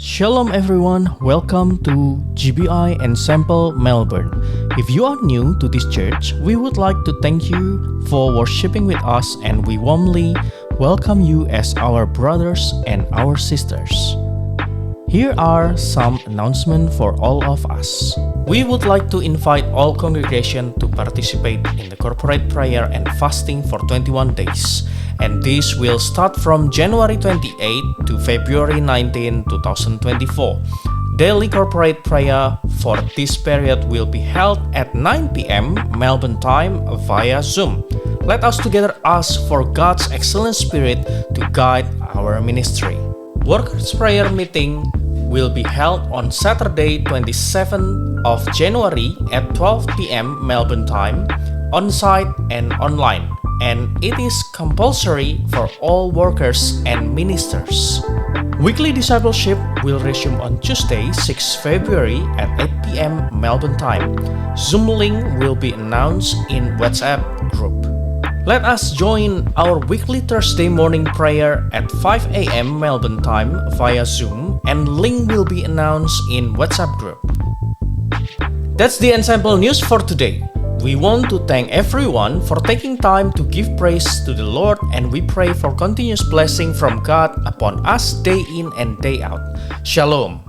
Shalom everyone, welcome to GBI Ensemble Melbourne. If you are new to this church, we would like to thank you for worshiping with us and we warmly welcome you as our brothers and our sisters. Here are some announcements for all of us. We would like to invite all congregation to participate in the corporate prayer and fasting for 21 days. And this will start from January 28 to February 19, 2024. Daily corporate prayer for this period will be held at 9 p.m. Melbourne time via Zoom. Let us together ask for God's excellent spirit to guide our ministry. Workers' prayer meeting will be held on Saturday 27th of January at 12 p.m. Melbourne time, on-site and online, and it is compulsory for all workers and ministers. Weekly discipleship will resume on Tuesday, 6 February at 8 p.m. Melbourne time. Zoom link will be announced in WhatsApp group. Let us join our weekly Thursday morning prayer at 5 a.m. Melbourne time via Zoom, and link will be announced in WhatsApp group. That's the ensemble news for today. We want to thank everyone for taking time to give praise to the Lord, and we pray for continuous blessing from God upon us day in and day out. Shalom.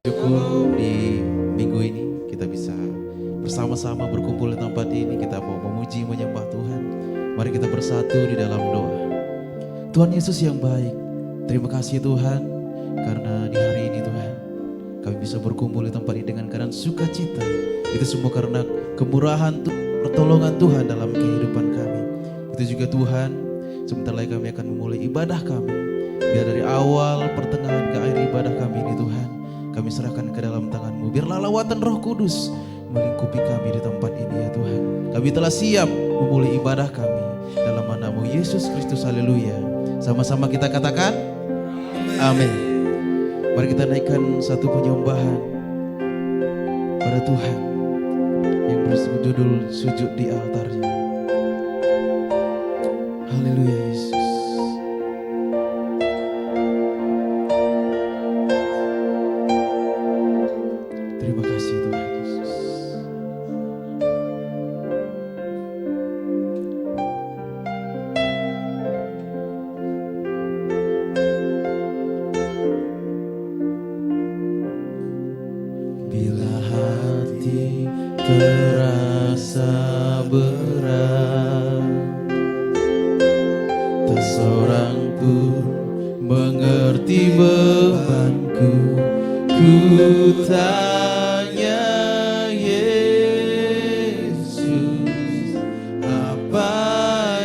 Cukup di minggu ini kita bisa bersama-sama berkumpul di tempat ini. Kita mau memuji menyembah Tuhan. Mari kita bersatu di dalam doa. Tuhan Yesus yang baik, terima kasih Tuhan karena di hari ini Tuhan kami bisa berkumpul di tempat ini dengan keadaan sukacita. Itu semua karena kemurahan pertolongan Tuhan dalam kehidupan kami. Itu juga Tuhan, sebentar lagi kami akan memulai ibadah kami. Biar dari awal, pertengahan ke akhir ibadah kami ini Tuhan, kami serahkan ke dalam tangan-Mu. Biarlah lawatan Roh Kudus melingkupi kami di tempat ini ya Tuhan. Kami telah siap memulai ibadah kami dalam nama-Mu Yesus Kristus. Haleluya. Sama-sama kita katakan amin. Mari kita naikkan satu penyembahan pada Tuhan yang berjudul Sujud di Altarnya. Haleluya Yesus. Terima kasih Tuhan Yesus. Bila hati terasa berat, tak seorang pun mengerti bebanku. Ku tanya Yesus, apa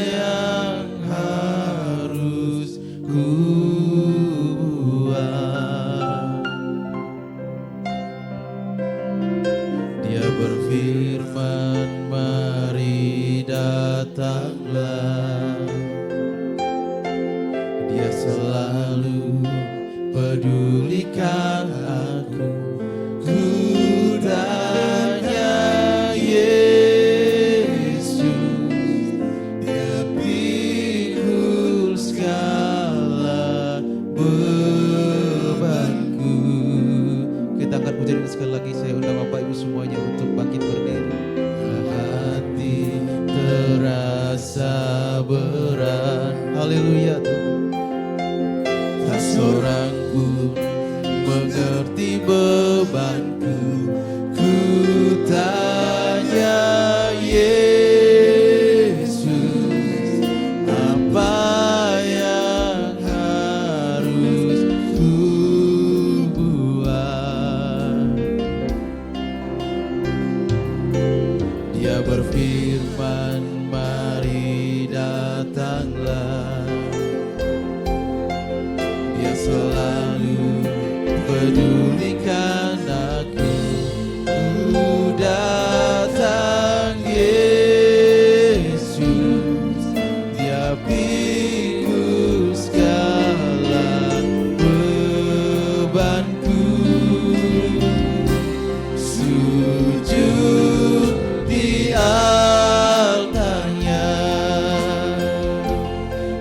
yang harus ku buat? Dia berfirman, mari datanglah. Dia selalu pedulikan aku. Ku tanya Yesus, Dia pikul segala bebanku. Kita angkat pujian sekali lagi. Saya undang Bapak Ibu semuanya untuk bangkit berdiri. Hati terasa berat. Haleluya Tuhan. Tak seorang pun mengerti bebanku. Ku tanya Yesus, apa yang harus ku buat? Dia berfirman, mari datanglah. Dia selalu pedulikan aku. Ku datang Yesus, Dia pikul segala bebanku. Sujud di altarnya,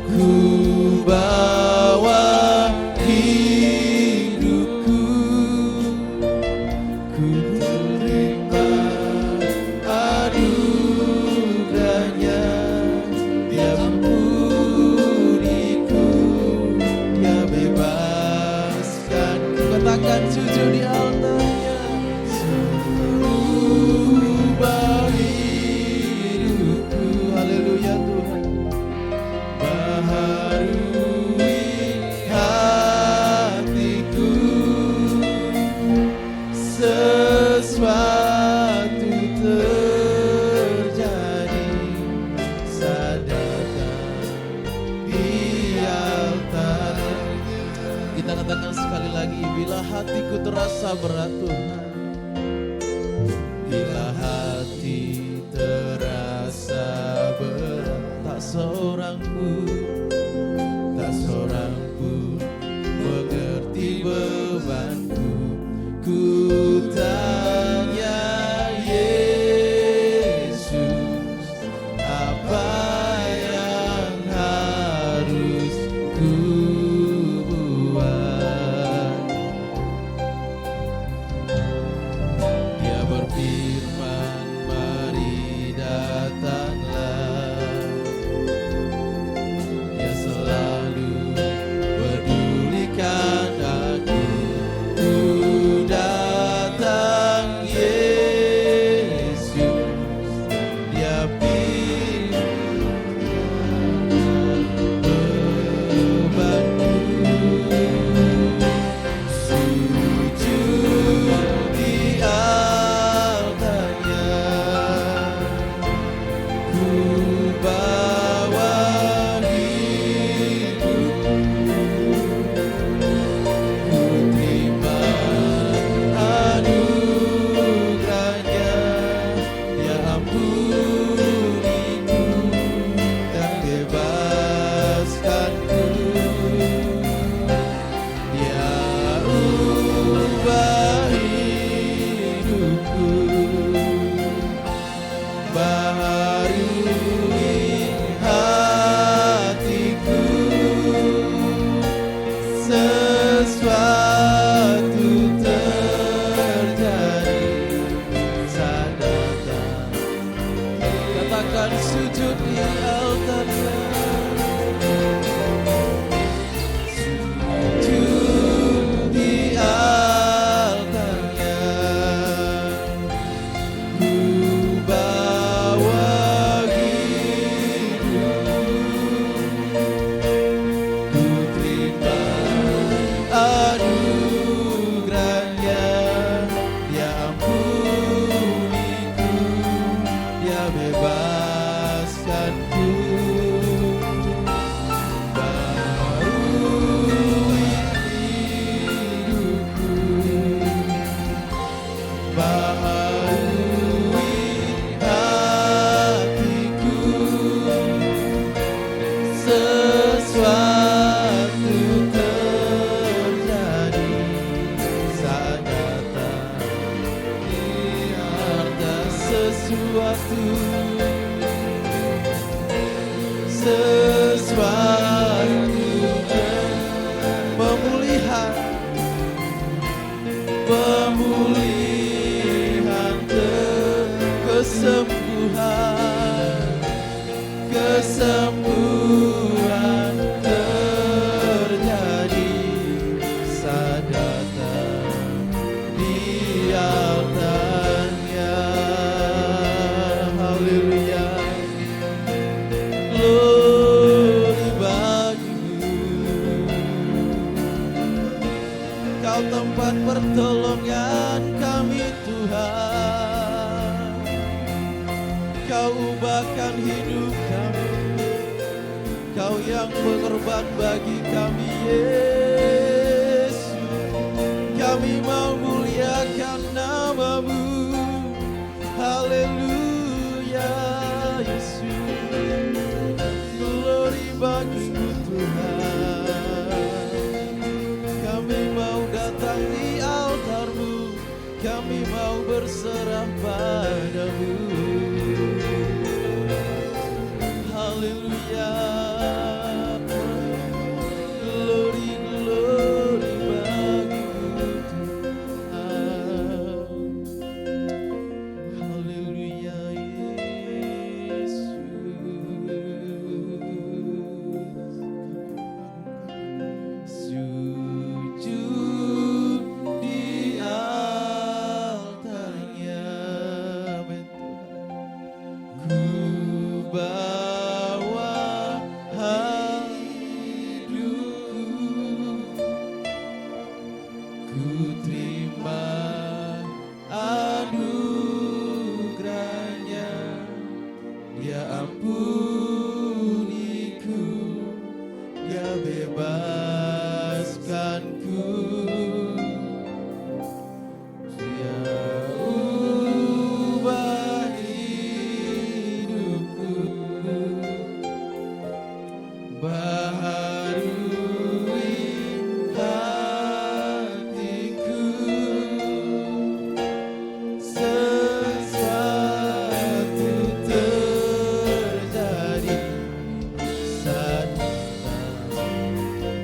ku bawa hidupku. Ku terima anugerahnya. Dia ampuniku, Dia bebaskan. Katakan sujud di altarnya. Ubah hidupku. Haleluya Tuhan. Baharui hatiku. Sesuatu terjadi saat datang di altarnya. Kita katakan sekali lagi, bila hatiku terasa berat Tuhan. Bila hati terasa berat, tak seorang pun mengerti bebanku. Ku tanya Yesus, apa yang harus ku buat? Dia berfirman, Kau tempat pertolongan kami Tuhan. Kau ubahkan hidup kami, Kau yang berkorban bagi kami Yesus. Kami mau muliakan nama-Mu. Haleluya Yesus. Glory bagi-Mu Tuhan. Kami mau datang di altar-Mu, kami mau berserah pada-Mu. Haleluya. Glory, glory bagi-Mu Tuhan. Haleluya Yesus. Sujud di altarnya, ku bawa hidupku, ku terima anugerahnya. Dia ampuniku, Dia bebaskanku, Dia ubah hidupku, baharui hatiku. Sesuatu terjadi saat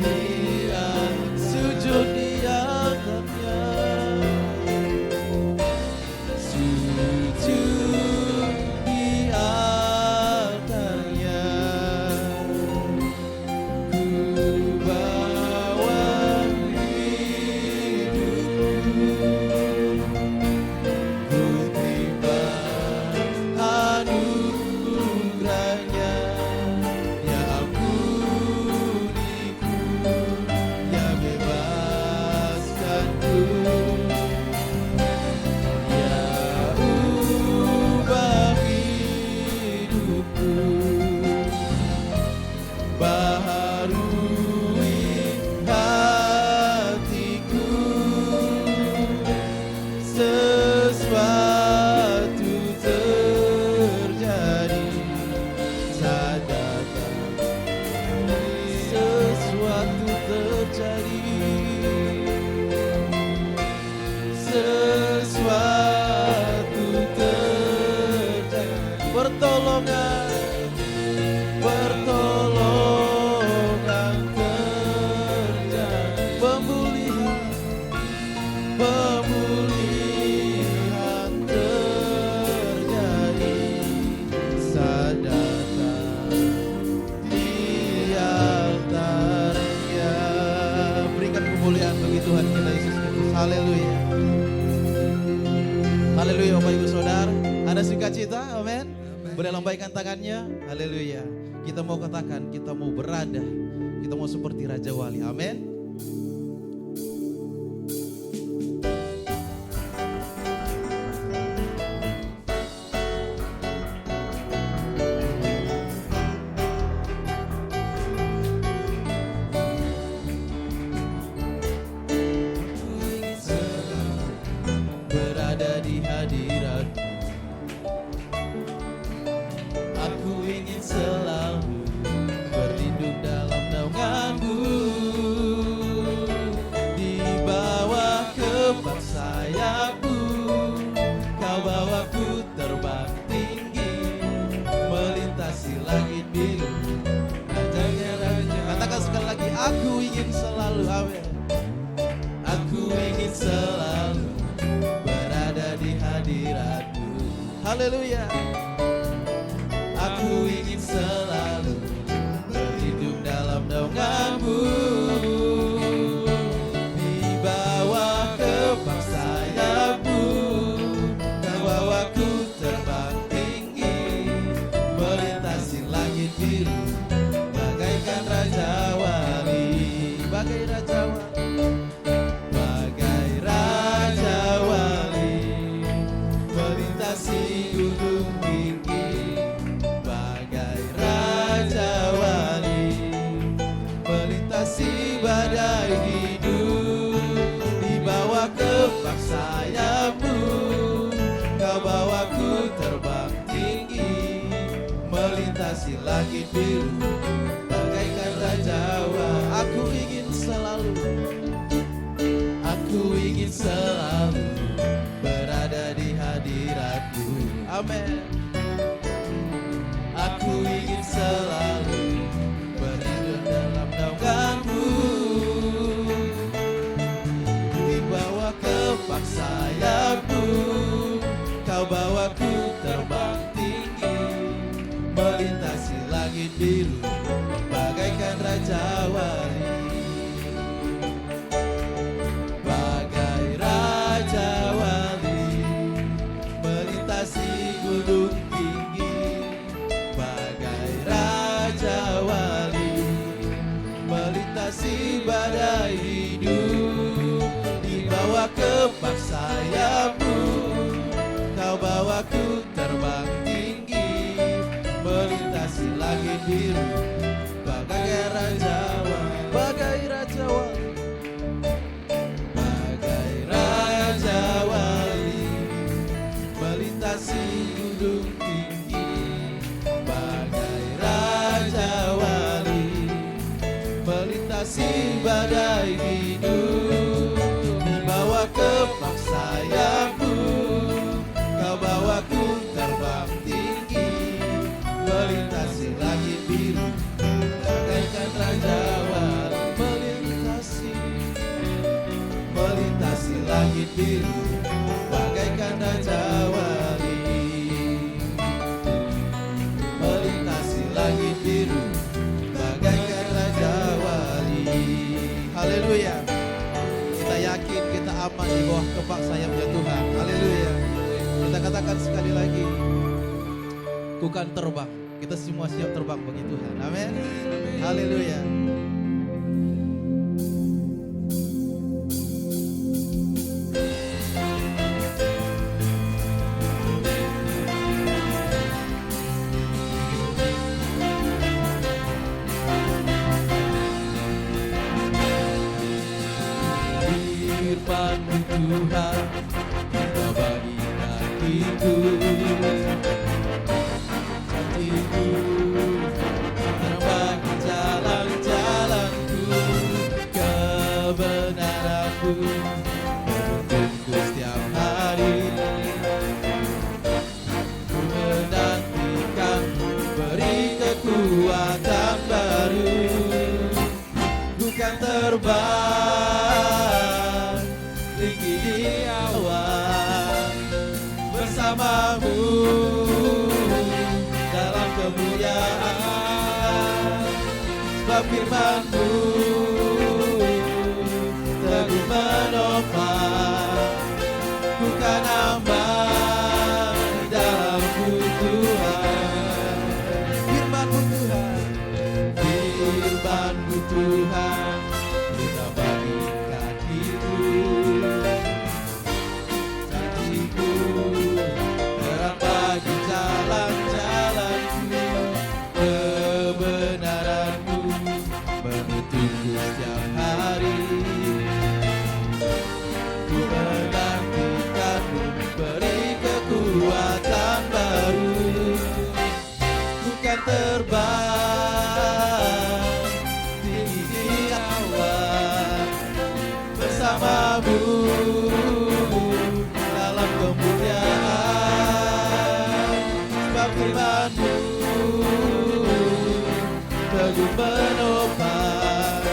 Dia sujud di altarnya. Sujud di altarnya, ku bawa hidupku, ku terima anugerahnya. Dia ampuniku, Dia bebaskanku, Dia ubah hidupku, baharui hatiku. Sesuatu terjadi saat datang, sesuatu terjadi, sesuatu terjadi. Pertolongan, pertolongan terjadi, pemulihan, pemulihan terjadi saat datang di altarnya. Berikan kemuliaan bagi Tuhan kita Yesus Kristus. Haleluya. Haleluya Bapak Ibu Saudara. Ada sukacita, amin. Boleh lambaikan tangannya. Haleluya. Kita mau katakan, kita mau berada, kita mau seperti Raja Wali, amin. Berada di hadirat, aku ingin selalu berlindung dalam naungan-Mu, di bawah kepak sayap-Mu. Kau bawaku terbang tinggi, melintasi langit biru. Katakan sekali lagi, aku ingin selalu, amin. Aku ingin selalu berada di hadirat-Mu. Haleluya. Aku ingin selalu berlindung dalam naungan-Mu, di bawah kepak sayap-Mu. Kau bawaku terbang tinggi, melintasi langit biru, bagaikan Raja Wali, bagai Raja Wali, sayapmu, kau bawaku terbang tinggi, melintasi langit biru, bagaikan rajawa. Aku ingin selalu berada di hadiratmu. Amin. Aku ingin selalu berada dalam naunganmu, di bawah kepak sayapmu, kau bawaku terbang tinggi, melintasi langit biru, bagaikan raja wali. Bagai raja wali, melintasi gunung tinggi, bagai raja wali, melintasi badai hidup, di bawah kepak sayapmu, kau bawaku terbang tinggi, melintasi langit biru, bagai raja wali, bagai raja wali, bagai raja wali, melintasi gunung tinggi, bagai raja wali, melintasi badai hidup, di bawah kepak sayapmu, kau bawaku terbang tinggi, melintasi langit biru, bagaikan raja wali, melintasi langit biru, bagaikan raja wali, melintasi langit biru, bagaikan raja wali. Haleluya. Kita yakin kita aman di bawah kepak sayapnya Tuhan. Haleluya. Kita katakan sekali lagi, ku kan terbang. Kita semua siap terbang bagi Tuhan. Amin. Haleluya. Firman-Mu Tuhan, kita bagikan itu. Janji-Mu terbagi jalan-jalanku, kebenaran-Mu menuntunku setiap hari. Ku menantikan-Mu, beri kekuatan baru. Ku kan terbang tinggi di awan bersamamu dalam kemuliaan, sebab firman-Mu teguh menopang. Ku kan aman di dalam-Mu Tuhan. Firman-Mu Tuhan, firman-Mu Tuhan, kita bagikan hidup. Janji-Mu terang bagi jalan-jalanku, kebenaran-Mu menuntunku setiap hari. Ku menantikan-Mu, beri kekuatan baru. Ku kan terbang tinggi di awan bersama-Mu dalam kemuliaan, sebab firman-Mu teguh menopang.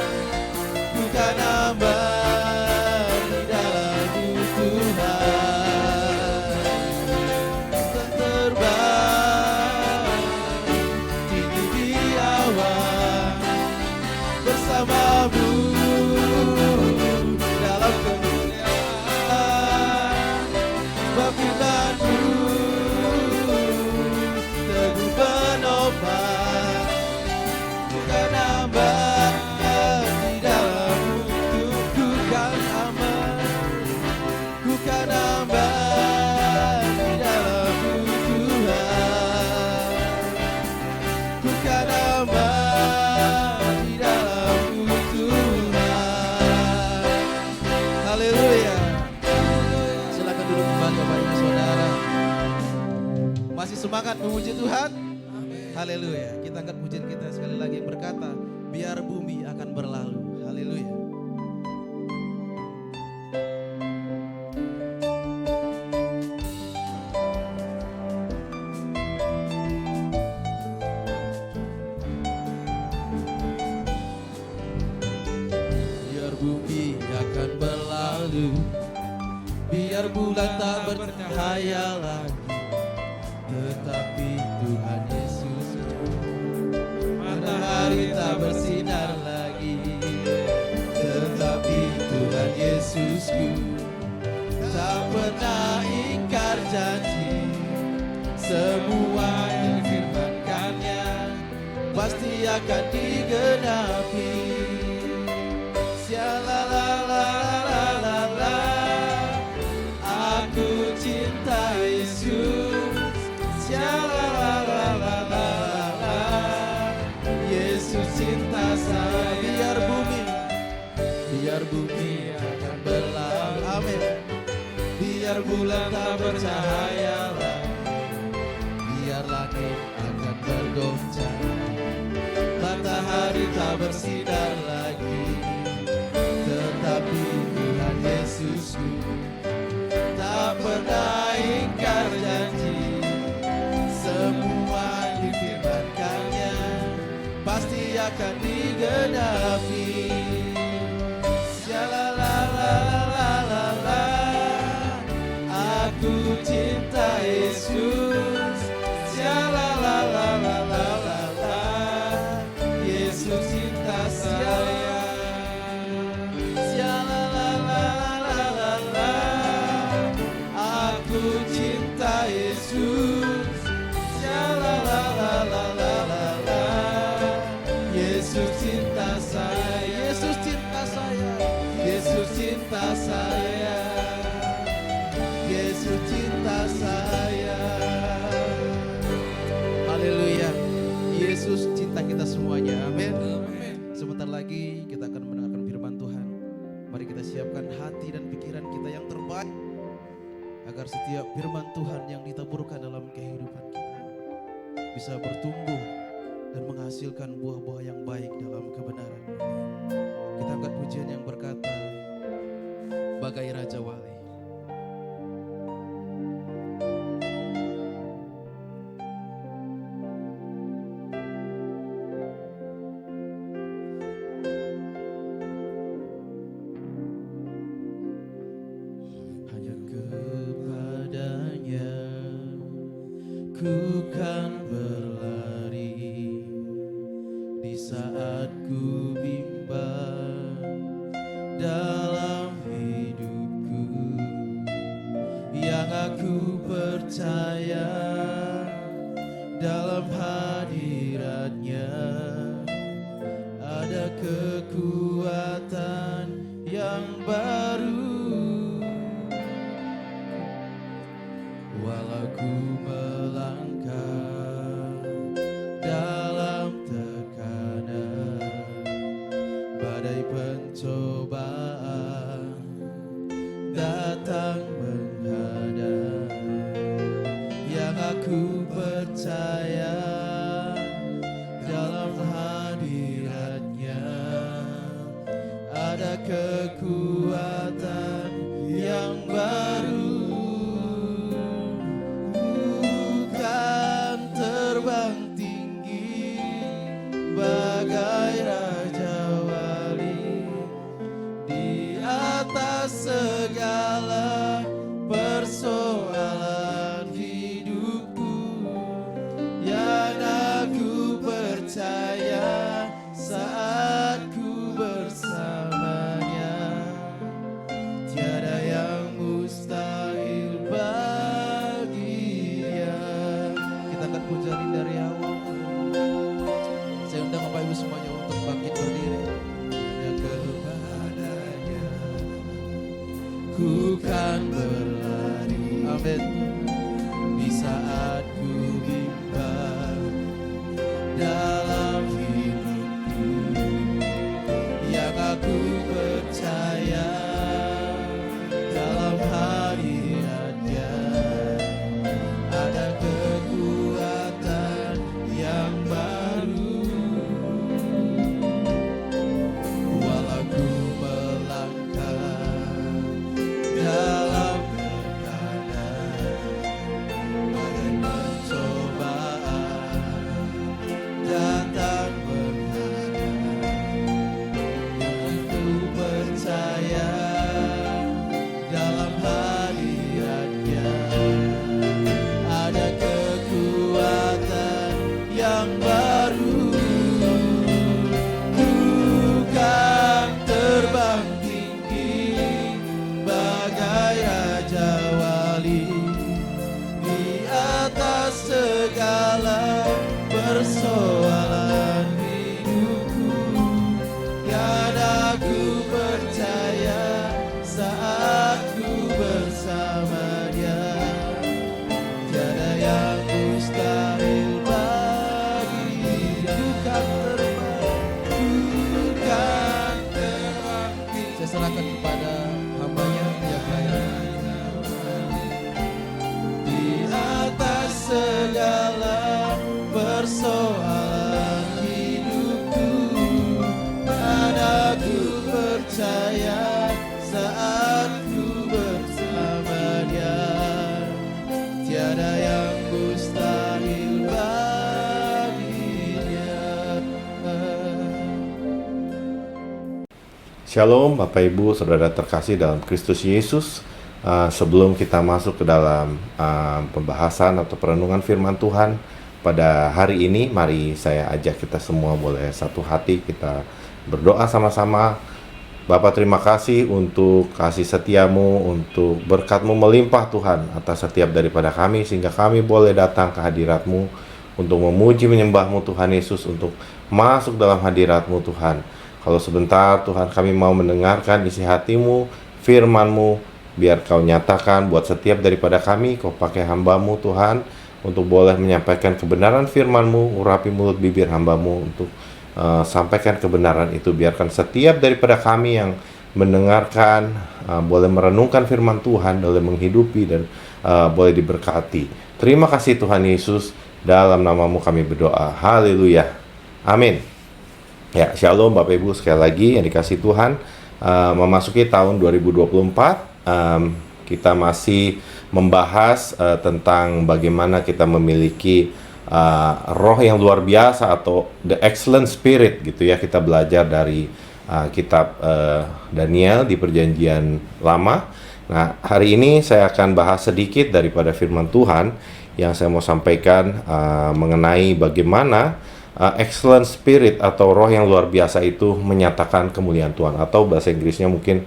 Ku kan aman di dalam-Mu Tuhan. Ku terbang tinggi di awan bersama-Mu dalam kemuliaan, sebab firman-Mu teguh menopang. Ku kan aman Semangat memuji Tuhan. Haleluya. Kita angkat pujian kita sekali lagi yang berkata, biar bumi akan berlalu. Haleluya. Biar bumi akan berlalu, biar bulan tak bercahaya lagi, tetapi Tuhan Yesus, matahari tak bersinar lagi, tetapi Tuhan Yesusku tak pernah ingkar janji. Semua yang difirmankannya pasti akan digenapi. Shalalalalala, aku cinta Yesus. Shalalalalala, Yesus cinta saya. Biar bumi akan berlalu. Amin. Biar bulan tak bercahaya lagi, biar langit akan bergoncang, matahari tak bersinar lagi, tetapi Tuhan Yesusku tak pernah ingkar janji. Semua difirmankannya pasti akan digenapi. Shalalalalala, aku cinta Yesus. Shalalalalala, Yesus cinta saya. Shalalalalala, aku cinta Yesus. Shalalalalala, Yesus cinta saya. Yesus cinta saya. Yesus cinta saya. Yesus cinta saya. Haleluya. Yesus cinta kita semuanya. Amin. Sebentar lagi kita akan mendengarkan firman Tuhan. Mari kita siapkan hati dan pikiran kita yang terbaik, agar setiap firman Tuhan yang ditaburkan dalam kehidupan kita bisa bertumbuh dan menghasilkan buah-buah yang baik dalam kebenaran. Kita angkat pujian yang berkata, bagai Raja Wali. Hanya kepadanya ku kan berlari di saat ku bimbang dalam hidupku, yang aku percaya dalam hadiratnya ada kekuatan yang baru. Walau ku melangkah dalam tekanan, badai pencobaan datang menghadap, yang aku percaya dalam hadiratnya ada kekuatan yang baru. Bukan terbang tinggi bagai Raja Wali di atas segala persoalan hidupku, yang aku percaya saat ku bersamanya tiada yang mustahil bagi Dia. Kita akan pujain dari awal. Saya undang Bapak Ibu semuanya untuk bangkit berdiri. Hanya kepadanya ku kan berlari. Amin. Di saat ku bimbang dalam hidupku, yang aku percaya dalam hadiratnya ada kekuatan ku percaya saat ku bersama Dia. Tiada yang mustahil bagiku, kan terbang. Saya serahkan kepada hamba-Nya yang melayani. Di atas segala persoalan hidupku, dan aku percaya saat ku bersama Dia. Tiada yang mustahil baginya. Shalom Bapak Ibu Saudara terkasih dalam Kristus Yesus. Sebelum kita masuk ke dalam pembahasan atau perenungan firman Tuhan pada hari ini, mari saya ajak kita semua boleh satu hati kita berdoa sama-sama. Bapa, terima kasih untuk kasih setiamu, untuk berkat-Mu melimpah Tuhan atas setiap daripada kami, sehingga kami boleh datang ke hadirat-Mu untuk memuji menyembah-Mu Tuhan Yesus, untuk masuk dalam hadirat-Mu Tuhan. Kalau sebentar Tuhan kami mau mendengarkan isi hati-Mu, firman-Mu, biar Kau nyatakan buat setiap daripada kami. Kau pakai hamba-Mu Tuhan untuk boleh menyampaikan kebenaran firman-Mu, urapi mulut bibir hamba-Mu untuk sampaikan kebenaran itu. Biarkan setiap daripada kami yang mendengarkan boleh merenungkan firman Tuhan, boleh menghidupi dan boleh diberkati. Terima kasih Tuhan Yesus, dalam nama-Mu kami berdoa. Haleluya. Amin. Ya, shalom Bapak Ibu sekali lagi yang dikasih Tuhan. Memasuki tahun 2024, kita masih membahas tentang bagaimana kita memiliki roh yang luar biasa atau the excellent spirit gitu ya. Kita belajar dari kitab Daniel di Perjanjian Lama. Nah, hari ini saya akan bahas sedikit daripada firman Tuhan yang saya mau sampaikan mengenai bagaimana excellent spirit atau roh yang luar biasa itu menyatakan kemuliaan Tuhan, atau bahasa Inggrisnya mungkin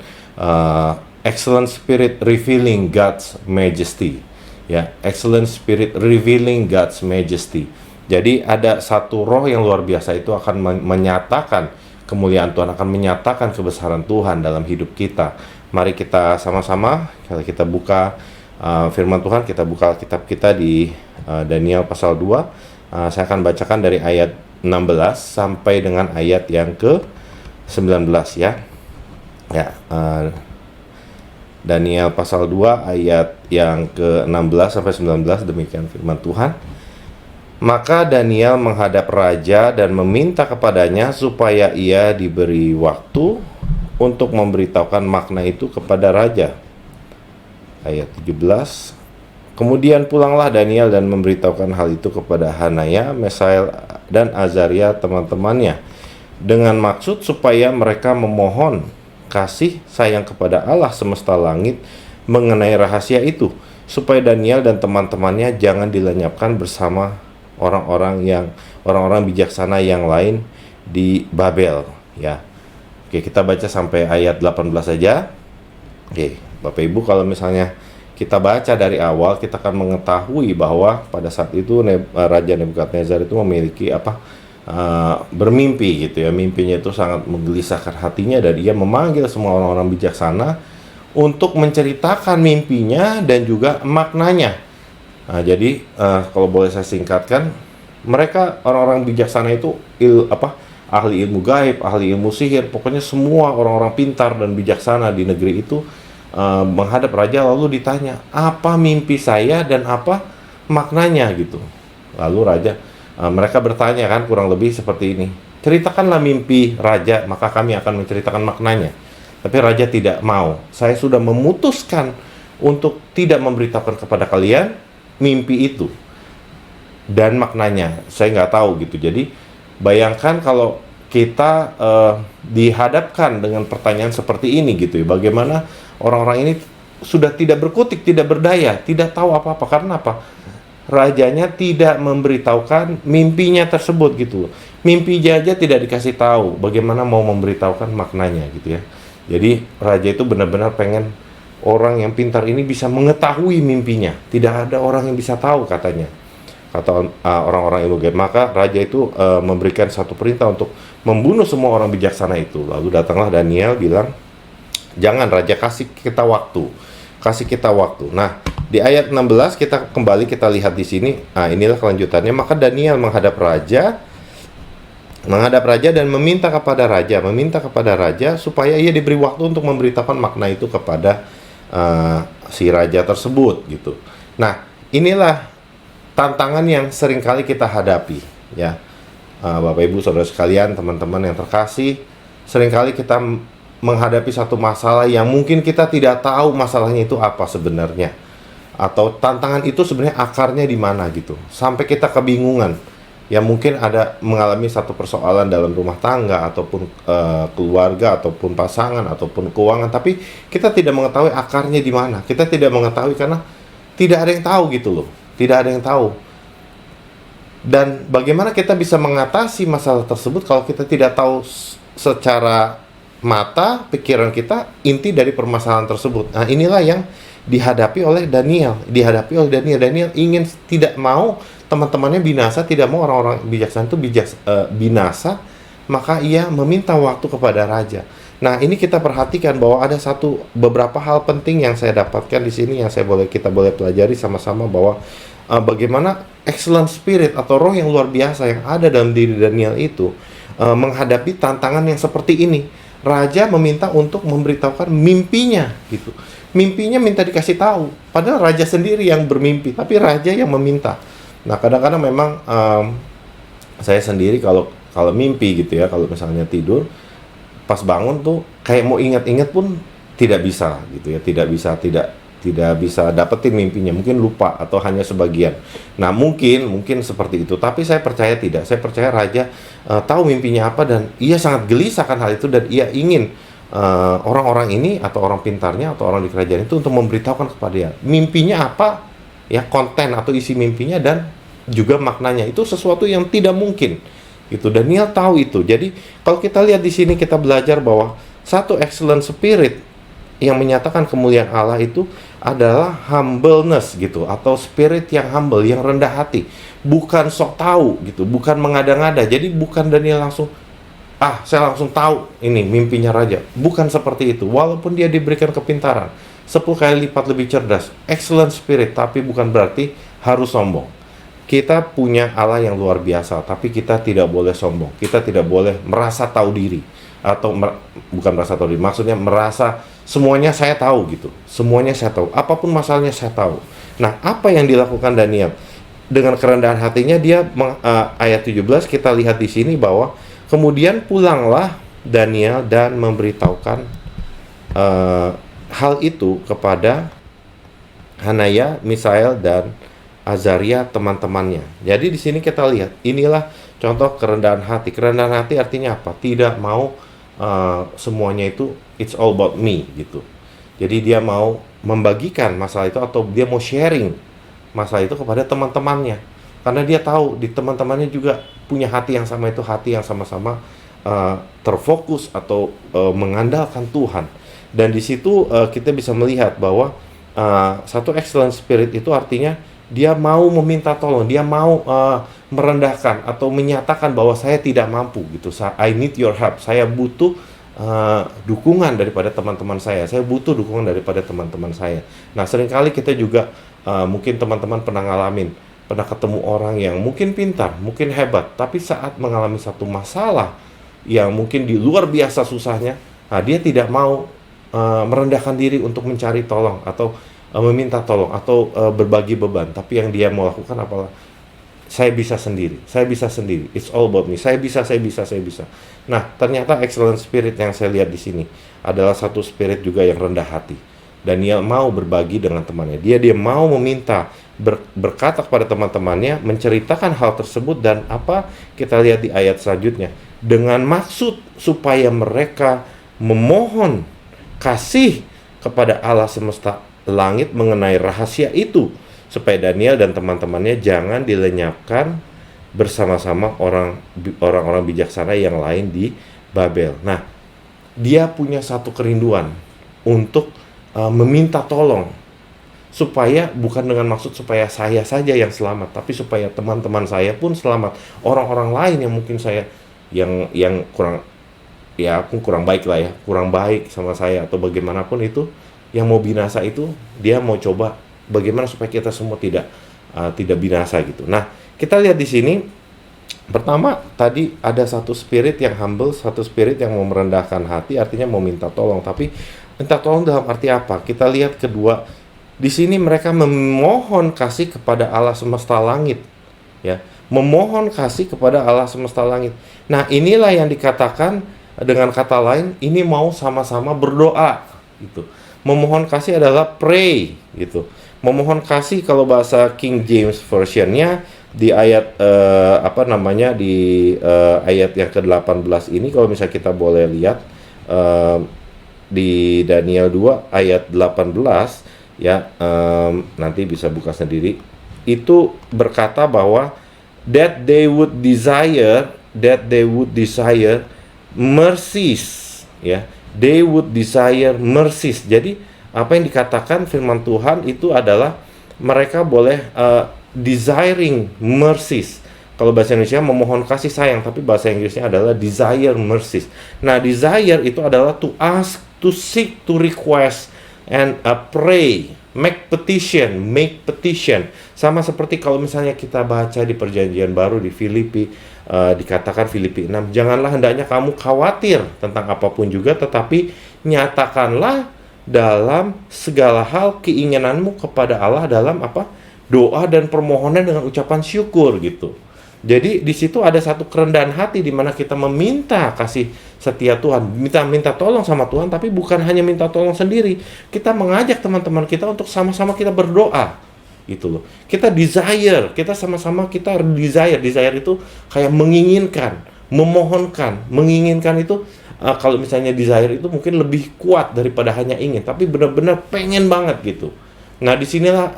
excellent spirit revealing God's majesty. Ya, excellent spirit revealing God's majesty. Jadi ada satu roh yang luar biasa itu akan menyatakan kemuliaan Tuhan, akan menyatakan kebesaran Tuhan dalam hidup kita. Mari kita sama-sama, kalau kita buka firman Tuhan, kita buka kitab kita di Daniel pasal 2. Saya akan bacakan dari ayat 16 sampai dengan ayat yang ke-19 ya. Ya, Daniel pasal 2 ayat yang ke-16 sampai 19, demikian firman Tuhan. Maka Daniel menghadap raja dan meminta kepadanya supaya ia diberi waktu untuk memberitahukan makna itu kepada raja. Ayat 17. Kemudian pulanglah Daniel dan memberitahukan hal itu kepada Hanaya, Mesael, dan Azaria teman-temannya, dengan maksud supaya mereka memohon kasih sayang kepada Allah semesta langit mengenai rahasia itu, supaya Daniel dan teman-temannya jangan dilenyapkan bersama orang-orang bijaksana yang lain di Babel. Ya, oke, kita baca sampai ayat 18 saja. Oke, Bapak Ibu, kalau misalnya kita baca dari awal, kita akan mengetahui bahwa pada saat itu Raja Nebukadnezar itu memiliki bermimpi gitu ya. Mimpinya itu sangat menggelisahkan hatinya, dan dia memanggil semua orang-orang bijaksana untuk menceritakan mimpinya dan juga maknanya. Jadi kalau boleh saya singkatkan, mereka orang-orang bijaksana itu ahli ilmu gaib, ahli ilmu sihir, pokoknya semua orang-orang pintar dan bijaksana di negeri itu menghadap raja, lalu ditanya, apa mimpi saya dan apa maknanya gitu. Lalu raja, mereka bertanya kan kurang lebih seperti ini, ceritakanlah mimpi raja, maka kami akan menceritakan maknanya. Tapi raja tidak mau. Saya sudah memutuskan untuk tidak memberitahukan kepada kalian mimpi itu dan maknanya. Saya nggak tahu gitu. Jadi bayangkan kalau kita dihadapkan dengan pertanyaan seperti ini gitu ya. Bagaimana orang-orang ini sudah tidak berkutik, tidak berdaya, tidak tahu apa-apa. Karena apa? Rajanya tidak memberitahukan mimpinya tersebut gitu. Mimpinya aja tidak dikasih tahu. Bagaimana mau memberitahukan maknanya gitu ya. Jadi raja itu benar-benar pengen orang yang pintar ini bisa mengetahui mimpinya. Tidak ada orang yang bisa tahu katanya. Kata orang-orang ilmu gaib. Maka raja itu memberikan satu perintah untuk membunuh semua orang bijaksana itu. Lalu datanglah Daniel bilang, jangan raja, kasih kita waktu. Kasih kita waktu. Nah, di ayat 16 kita lihat di sini. Nah, inilah kelanjutannya. Maka Daniel menghadap raja dan meminta kepada raja supaya ia diberi waktu untuk memberitakan makna itu kepada si raja tersebut gitu. Nah, inilah tantangan yang seringkali kita hadapi, ya. Bapak Ibu Saudara sekalian, teman-teman yang terkasih, seringkali kita menghadapi satu masalah yang mungkin kita tidak tahu masalahnya itu apa sebenarnya, atau tantangan itu sebenarnya akarnya di mana gitu, sampai kita kebingungan. Ya, mungkin ada mengalami satu persoalan dalam rumah tangga ataupun keluarga ataupun pasangan ataupun keuangan, tapi kita tidak mengetahui akarnya di mana. Kita tidak mengetahui karena tidak ada yang tahu gitu loh, tidak ada yang tahu. Dan bagaimana kita bisa mengatasi masalah tersebut kalau kita tidak tahu secara mata pikiran kita inti dari permasalahan tersebut. Nah, inilah yang dihadapi oleh Daniel. Daniel ingin, tidak mau teman-temannya binasa, tidak mau orang-orang bijaksana itu binasa, maka ia meminta waktu kepada raja. Nah, ini kita perhatikan bahwa ada beberapa hal penting yang saya dapatkan di sini yang kita boleh pelajari sama-sama, bahwa bagaimana excellent spirit atau roh yang luar biasa yang ada dalam diri Daniel itu menghadapi tantangan yang seperti ini. Raja meminta untuk memberitahukan mimpinya gitu. Mimpinya minta dikasih tahu, padahal raja sendiri yang bermimpi, tapi raja yang meminta. Nah, kadang-kadang memang saya sendiri kalau mimpi gitu ya, kalau misalnya tidur pas bangun tuh kayak mau ingat-ingat pun tidak bisa gitu ya, tidak bisa dapetin mimpinya, mungkin lupa atau hanya sebagian. Nah, mungkin seperti itu, tapi saya percaya tidak. Saya percaya raja tahu mimpinya apa, dan ia sangat gelisah akan hal itu, dan ia ingin orang-orang ini atau orang pintarnya atau orang di kerajaan itu untuk memberitahukan kepada dia mimpinya apa, ya, konten atau isi mimpinya dan juga maknanya. Itu sesuatu yang tidak mungkin gitu. Daniel tahu itu. Jadi kalau kita lihat di sini, kita belajar bahwa satu excellent spirit yang menyatakan kemuliaan Allah itu adalah humbleness gitu, atau spirit yang humble, yang rendah hati, bukan sok tahu gitu, bukan mengada-ngada. Jadi bukan Daniel langsung saya langsung tahu ini mimpinya raja, bukan seperti itu. Walaupun dia diberikan kepintaran 10 kali lipat lebih cerdas, excellent spirit, tapi bukan berarti harus sombong. Kita punya Allah yang luar biasa, tapi kita tidak boleh sombong. Kita tidak boleh merasa tahu diri, atau bukan merasa tahu diri, maksudnya merasa semuanya saya tahu gitu. Semuanya saya tahu, apapun masalahnya saya tahu. Nah, apa yang dilakukan Daniel? Dengan kerendahan hatinya dia ayat 17 kita lihat di sini bahwa kemudian pulanglah Daniel dan memberitahukan hal itu kepada Hanaya, Misael dan Azaria, teman-temannya. Jadi di sini kita lihat, inilah contoh kerendahan hati. Kerendahan hati artinya apa? Tidak mau semuanya itu it's all about me gitu. Jadi dia mau membagikan masalah itu, atau dia mau sharing masalah itu kepada teman-temannya, karena dia tahu di teman-temannya juga punya hati yang sama, itu hati yang sama-sama terfokus atau mengandalkan Tuhan. Dan di situ kita bisa melihat bahwa satu excellent spirit itu artinya dia mau meminta tolong, dia mau merendahkan atau menyatakan bahwa saya tidak mampu gitu. I need your help. Saya butuh dukungan daripada teman-teman saya. Saya butuh dukungan daripada teman-teman saya. Nah, seringkali kita juga mungkin teman-teman pernah ketemu orang yang mungkin pintar, mungkin hebat, tapi saat mengalami satu masalah yang mungkin di luar biasa susahnya, dia tidak mau merendahkan diri untuk mencari tolong atau meminta tolong atau berbagi beban, tapi yang dia mau lakukan apalah, saya bisa sendiri, it's all about me, saya bisa. Nah, ternyata excellent spirit yang saya lihat di sini adalah satu spirit juga yang rendah hati. Daniel mau berbagi dengan temannya, dia mau meminta, berkata kepada teman-temannya, menceritakan hal tersebut, dan apa kita lihat di ayat selanjutnya, dengan maksud supaya mereka memohon kasih kepada Allah semesta langit mengenai rahasia itu, supaya Daniel dan teman-temannya jangan dilenyapkan bersama-sama orang-orang bijaksana yang lain di Babel. Nah, dia punya satu kerinduan untuk meminta tolong, supaya bukan dengan maksud supaya saya saja yang selamat, tapi supaya teman-teman saya pun selamat, orang-orang lain yang mungkin saya yang kurang, ya aku kurang baik lah ya, kurang baik sama saya atau bagaimanapun itu, yang mau binasa itu dia mau coba bagaimana supaya kita semua tidak binasa gitu. Nah, kita lihat di sini pertama tadi ada satu spirit yang humble, satu spirit yang mau merendahkan hati, artinya mau minta tolong. Tapi minta tolong dalam arti apa? Kita lihat kedua, di sini mereka memohon kasih kepada Allah semesta langit, ya, memohon kasih kepada Allah semesta langit. Nah, inilah yang dikatakan dengan kata lain, ini mau sama-sama berdoa gitu. Memohon kasih adalah pray gitu. Memohon kasih kalau bahasa King James Version-nya di ayat ayat yang ke-18 ini, kalau misalnya kita boleh lihat di Daniel 2 ayat 18 ya, nanti bisa buka sendiri. Itu berkata bahwa that they would desire mercies, ya. They would desire mercies. Jadi apa yang dikatakan firman Tuhan itu adalah mereka boleh desiring mercies. Kalau bahasa Indonesia memohon kasih sayang, tapi bahasa Inggrisnya adalah desire mercies. Nah, desire itu adalah to ask, to seek, to request, and pray, make petition. Sama seperti kalau misalnya kita baca di Perjanjian Baru di Filipi, dikatakan Filipi 6, janganlah hendaknya kamu khawatir tentang apapun juga, tetapi nyatakanlah dalam segala hal keinginanmu kepada Allah dalam apa? Doa dan permohonan dengan ucapan syukur gitu. Jadi di situ ada satu kerendahan hati di mana kita meminta kasih setia Tuhan, minta tolong sama Tuhan, tapi bukan hanya minta tolong sendiri. Kita mengajak teman-teman kita untuk sama-sama kita berdoa. Gitu loh. Kita desire, kita sama-sama kita desire itu kayak menginginkan, memohonkan. Menginginkan itu kalau misalnya desire itu mungkin lebih kuat daripada hanya ingin, tapi benar-benar pengen banget gitu. Nah, disinilah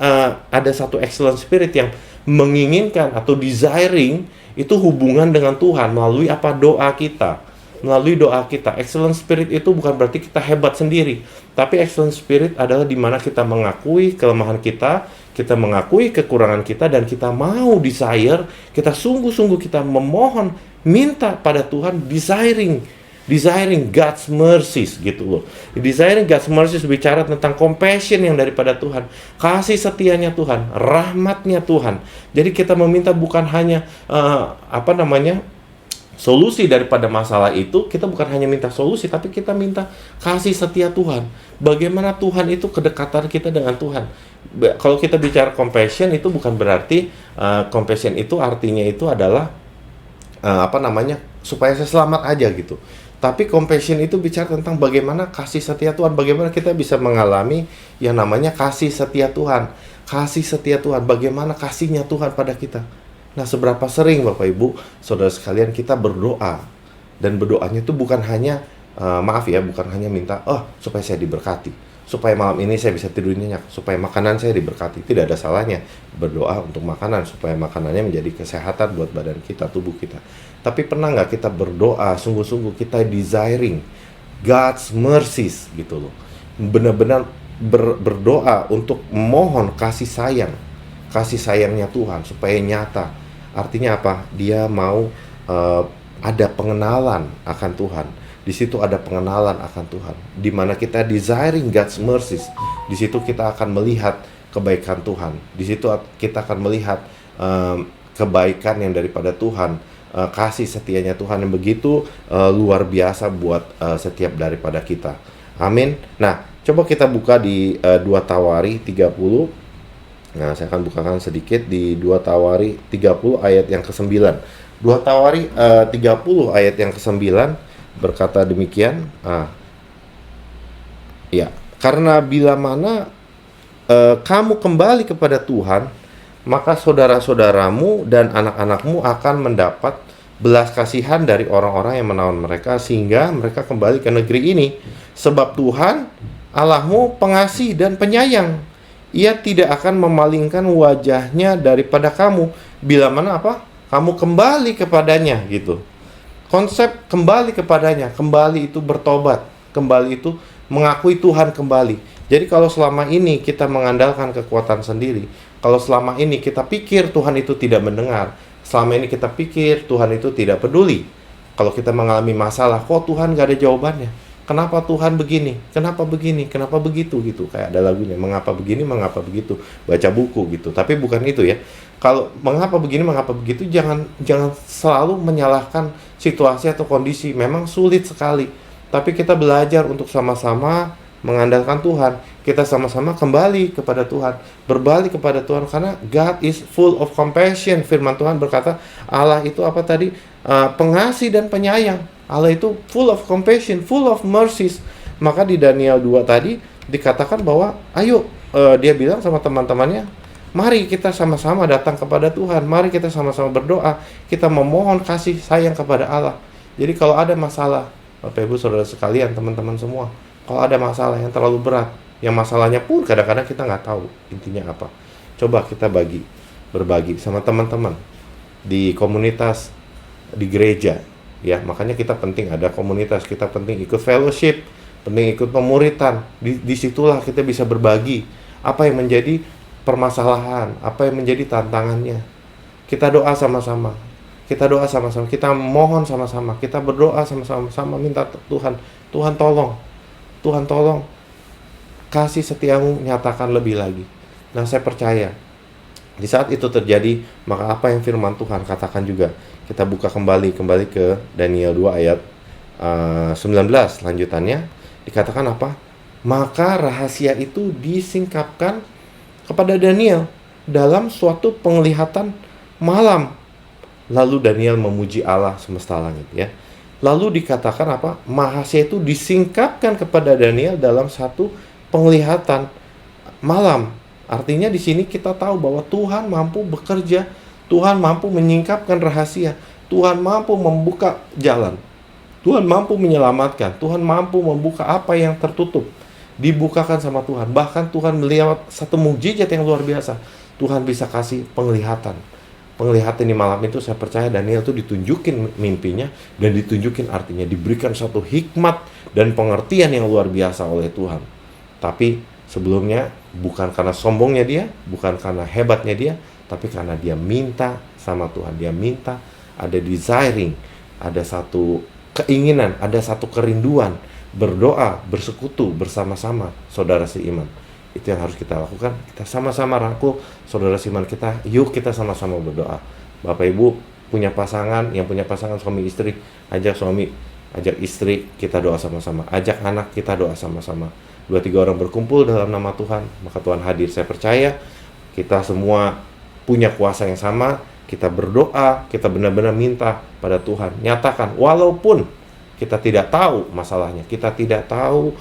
ada satu excellent spirit yang menginginkan atau desiring itu hubungan dengan Tuhan melalui apa? Doa kita. Melalui doa kita. Excellent spirit itu bukan berarti kita hebat sendiri, tapi excellent spirit adalah di mana kita mengakui kelemahan kita mengakui kekurangan kita, dan kita mau desire, kita sungguh-sungguh kita memohon, minta pada Tuhan, desiring God's mercies gitu loh. Desiring God's mercies bicara tentang compassion yang daripada Tuhan, kasih setianya Tuhan, rahmatnya Tuhan. Jadi kita meminta bukan hanya solusi daripada masalah itu. Kita bukan hanya minta solusi, tapi kita minta kasih setia Tuhan. Bagaimana Tuhan itu kedekatan kita dengan Tuhan. Kalau kita bicara compassion itu bukan berarti compassion itu artinya itu adalah supaya saya selamat aja gitu. Tapi compassion itu bicara tentang bagaimana kasih setia Tuhan, bagaimana kita bisa mengalami yang namanya kasih setia Tuhan. Kasih setia Tuhan, bagaimana kasihnya Tuhan pada kita. Nah, seberapa sering Bapak Ibu, Saudara sekalian, kita berdoa. Dan berdoanya itu bukan hanya, bukan hanya minta, supaya saya diberkati, supaya malam ini saya bisa tidur nyenyak, supaya makanan saya diberkati. Tidak ada salahnya berdoa untuk makanan, supaya makanannya menjadi kesehatan buat badan kita, tubuh kita. Tapi pernah nggak kita berdoa, sungguh-sungguh kita desiring God's mercies gitu loh. Benar-benar berdoa untuk mohon kasih sayangnya Tuhan supaya nyata. Artinya apa? Dia mau ada pengenalan akan Tuhan. Di situ ada pengenalan akan Tuhan. Di mana kita desiring God's mercies. Di situ kita akan melihat kebaikan Tuhan. Di situ kita akan melihat kebaikan yang daripada Tuhan. Kasih setianya Tuhan yang begitu luar biasa buat setiap daripada kita. Amin. Nah, coba kita buka di 2 Tawari 30. Nah, saya akan bukakan sedikit di 2 Tawari 30 ayat yang ke-9. 2 Tawari 30 ayat yang ke-9 berkata demikian. Karena bila mana kamu kembali kepada Tuhan, maka saudara-saudaramu dan anak-anakmu akan mendapat belas kasihan dari orang-orang yang menawan mereka, sehingga mereka kembali ke negeri ini. Sebab Tuhan Allahmu pengasih dan penyayang. Ia tidak akan memalingkan wajahnya daripada kamu bila mana kamu kembali kepadanya gitu. Konsep kembali kepadanya, kembali itu bertobat, kembali itu mengakui Tuhan kembali. Jadi kalau selama ini kita mengandalkan kekuatan sendiri, kalau selama ini kita pikir Tuhan itu tidak mendengar, selama ini kita pikir Tuhan itu tidak peduli, Kalau kita mengalami masalah, kok Tuhan gak ada jawabannya? Kenapa Tuhan begini? Kenapa begini? Kenapa begitu gitu? Kayak ada lagunya, mengapa begini, mengapa begitu? Baca buku gitu. Tapi bukan itu ya. Kalau mengapa begini, mengapa begitu, jangan selalu menyalahkan situasi atau kondisi. Memang sulit sekali. Tapi kita belajar untuk sama-sama mengandalkan Tuhan. Kita sama-sama kembali kepada Tuhan, berbalik kepada Tuhan, karena God is full of compassion. Firman Tuhan berkata, Allah itu apa tadi? Pengasih dan penyayang. Allah itu full of compassion, full of mercies. Maka di Daniel 2 tadi dikatakan bahwa ayo, dia bilang sama teman-temannya, mari kita sama-sama datang kepada Tuhan, mari kita sama-sama berdoa, kita memohon kasih sayang kepada Allah. Jadi kalau ada masalah, Bapak Ibu Saudara sekalian, teman-teman semua, kalau ada masalah yang terlalu berat, yang masalahnya pun kadang-kadang kita nggak tahu intinya apa, coba kita berbagi sama teman-teman di komunitas, di gereja, ya. Makanya kita penting ada komunitas, kita penting ikut fellowship, penting ikut pemuritan. Disitulah kita bisa berbagi apa yang menjadi permasalahan, apa yang menjadi tantangannya. Kita doa sama-sama, kita mohon sama-sama, kita berdoa sama-sama, minta Tuhan tolong, kasih setiamu nyatakan lebih lagi. Nah, saya percaya di saat itu terjadi, maka apa yang firman Tuhan katakan juga. Kita buka kembali ke Daniel 2 ayat 19 lanjutannya. Dikatakan apa? Maka rahasia itu disingkapkan kepada Daniel dalam suatu penglihatan malam. Lalu Daniel memuji Allah semesta langit, ya. Lalu dikatakan apa? Rahasia itu disingkapkan kepada Daniel dalam satu penglihatan malam. Artinya di sini kita tahu bahwa Tuhan mampu bekerja, Tuhan mampu menyingkapkan rahasia, Tuhan mampu membuka jalan, Tuhan mampu menyelamatkan, Tuhan mampu membuka apa yang tertutup, dibukakan sama Tuhan. Bahkan Tuhan melihat satu mukjizat yang luar biasa. Tuhan bisa kasih penglihatan di malam itu. Saya percaya Daniel itu ditunjukin mimpinya dan ditunjukin artinya, diberikan satu hikmat dan pengertian yang luar biasa oleh Tuhan. Tapi sebelumnya bukan karena sombongnya dia, bukan karena hebatnya dia, tapi karena dia minta sama Tuhan. Dia minta, ada desiring, ada satu keinginan, ada satu kerinduan, berdoa, bersekutu bersama-sama saudara seiman. Itu yang harus kita lakukan. Kita sama-sama rangkul saudara seiman kita. Yuk kita sama-sama berdoa. Bapak Ibu punya pasangan, yang punya pasangan suami istri, ajak suami, ajak istri, kita doa sama-sama. Ajak anak, kita doa sama-sama. 2-3 orang berkumpul dalam nama Tuhan, maka Tuhan hadir. Saya percaya kita semua punya kuasa yang sama. Kita berdoa, kita benar-benar minta pada Tuhan, nyatakan, walaupun kita tidak tahu masalahnya, kita tidak tahu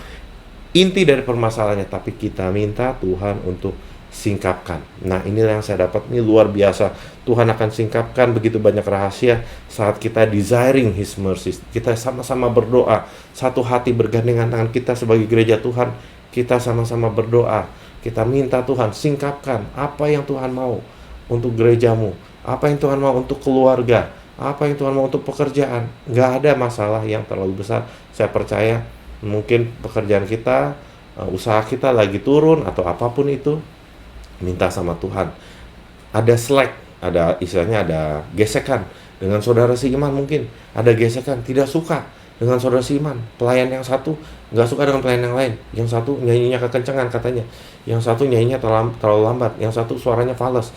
inti dari permasalahannya, tapi kita minta Tuhan untuk singkapkan. Nah, inilah yang saya dapat, ini luar biasa. Tuhan akan singkapkan begitu banyak rahasia saat kita desiring His mercies. Kita sama-sama berdoa, satu hati bergandengan tangan. Kita sebagai gereja Tuhan, kita sama-sama berdoa. Kita minta Tuhan singkapkan apa yang Tuhan mau untuk gerejamu, apa yang Tuhan mau untuk keluarga, apa yang Tuhan mau untuk pekerjaan. Gak ada masalah yang terlalu besar. Saya percaya mungkin pekerjaan kita, usaha kita lagi turun atau apapun itu, minta sama Tuhan. Ada slack, ada istilahnya ada gesekan dengan saudara seiman, mungkin ada gesekan, tidak suka dengan saudara seiman. Pelayan yang satu nggak suka dengan pelayan yang lain. Yang satu nyanyinya kekencangan katanya, yang satu nyanyinya terlalu lambat, yang satu suaranya fals.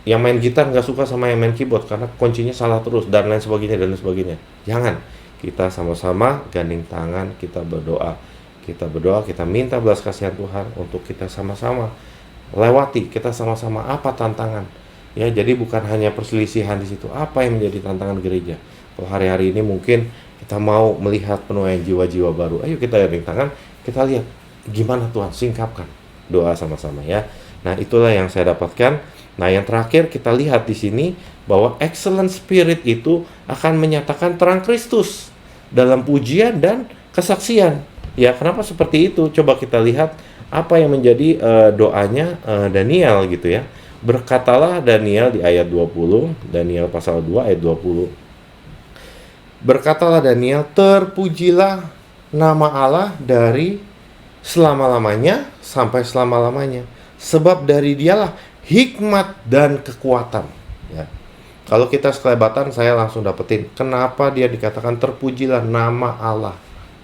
Yang main gitar nggak suka sama yang main keyboard karena kuncinya salah terus, dan lain sebagainya. Jangan. Kita sama-sama gandeng tangan, kita berdoa, kita minta belas kasihan Tuhan untuk kita sama-sama lewati, kita sama-sama apa tantangan. Ya, jadi bukan hanya perselisihan di situ. Apa yang menjadi tantangan gereja? Kalau hari-hari ini mungkin kita mau melihat penuaian jiwa-jiwa baru. Ayo kita gandeng tangan, kita lihat gimana Tuhan singkapkan. Doa sama-sama ya. Nah, itulah yang saya dapatkan. Nah, yang terakhir kita lihat di sini bahwa excellent spirit itu akan menyatakan terang Kristus dalam pujian dan kesaksian. Ya, kenapa seperti itu? Coba kita lihat apa yang menjadi doanya Daniel gitu ya. Berkatalah Daniel di ayat 20, Daniel pasal 2 ayat 20. Berkatalah Daniel, terpujilah nama Allah dari selama-lamanya sampai selama-lamanya, sebab dari dialah hikmat dan kekuatan. Ya. Kalau kita sekelebatan, saya langsung dapetin kenapa dia dikatakan terpujilah nama Allah.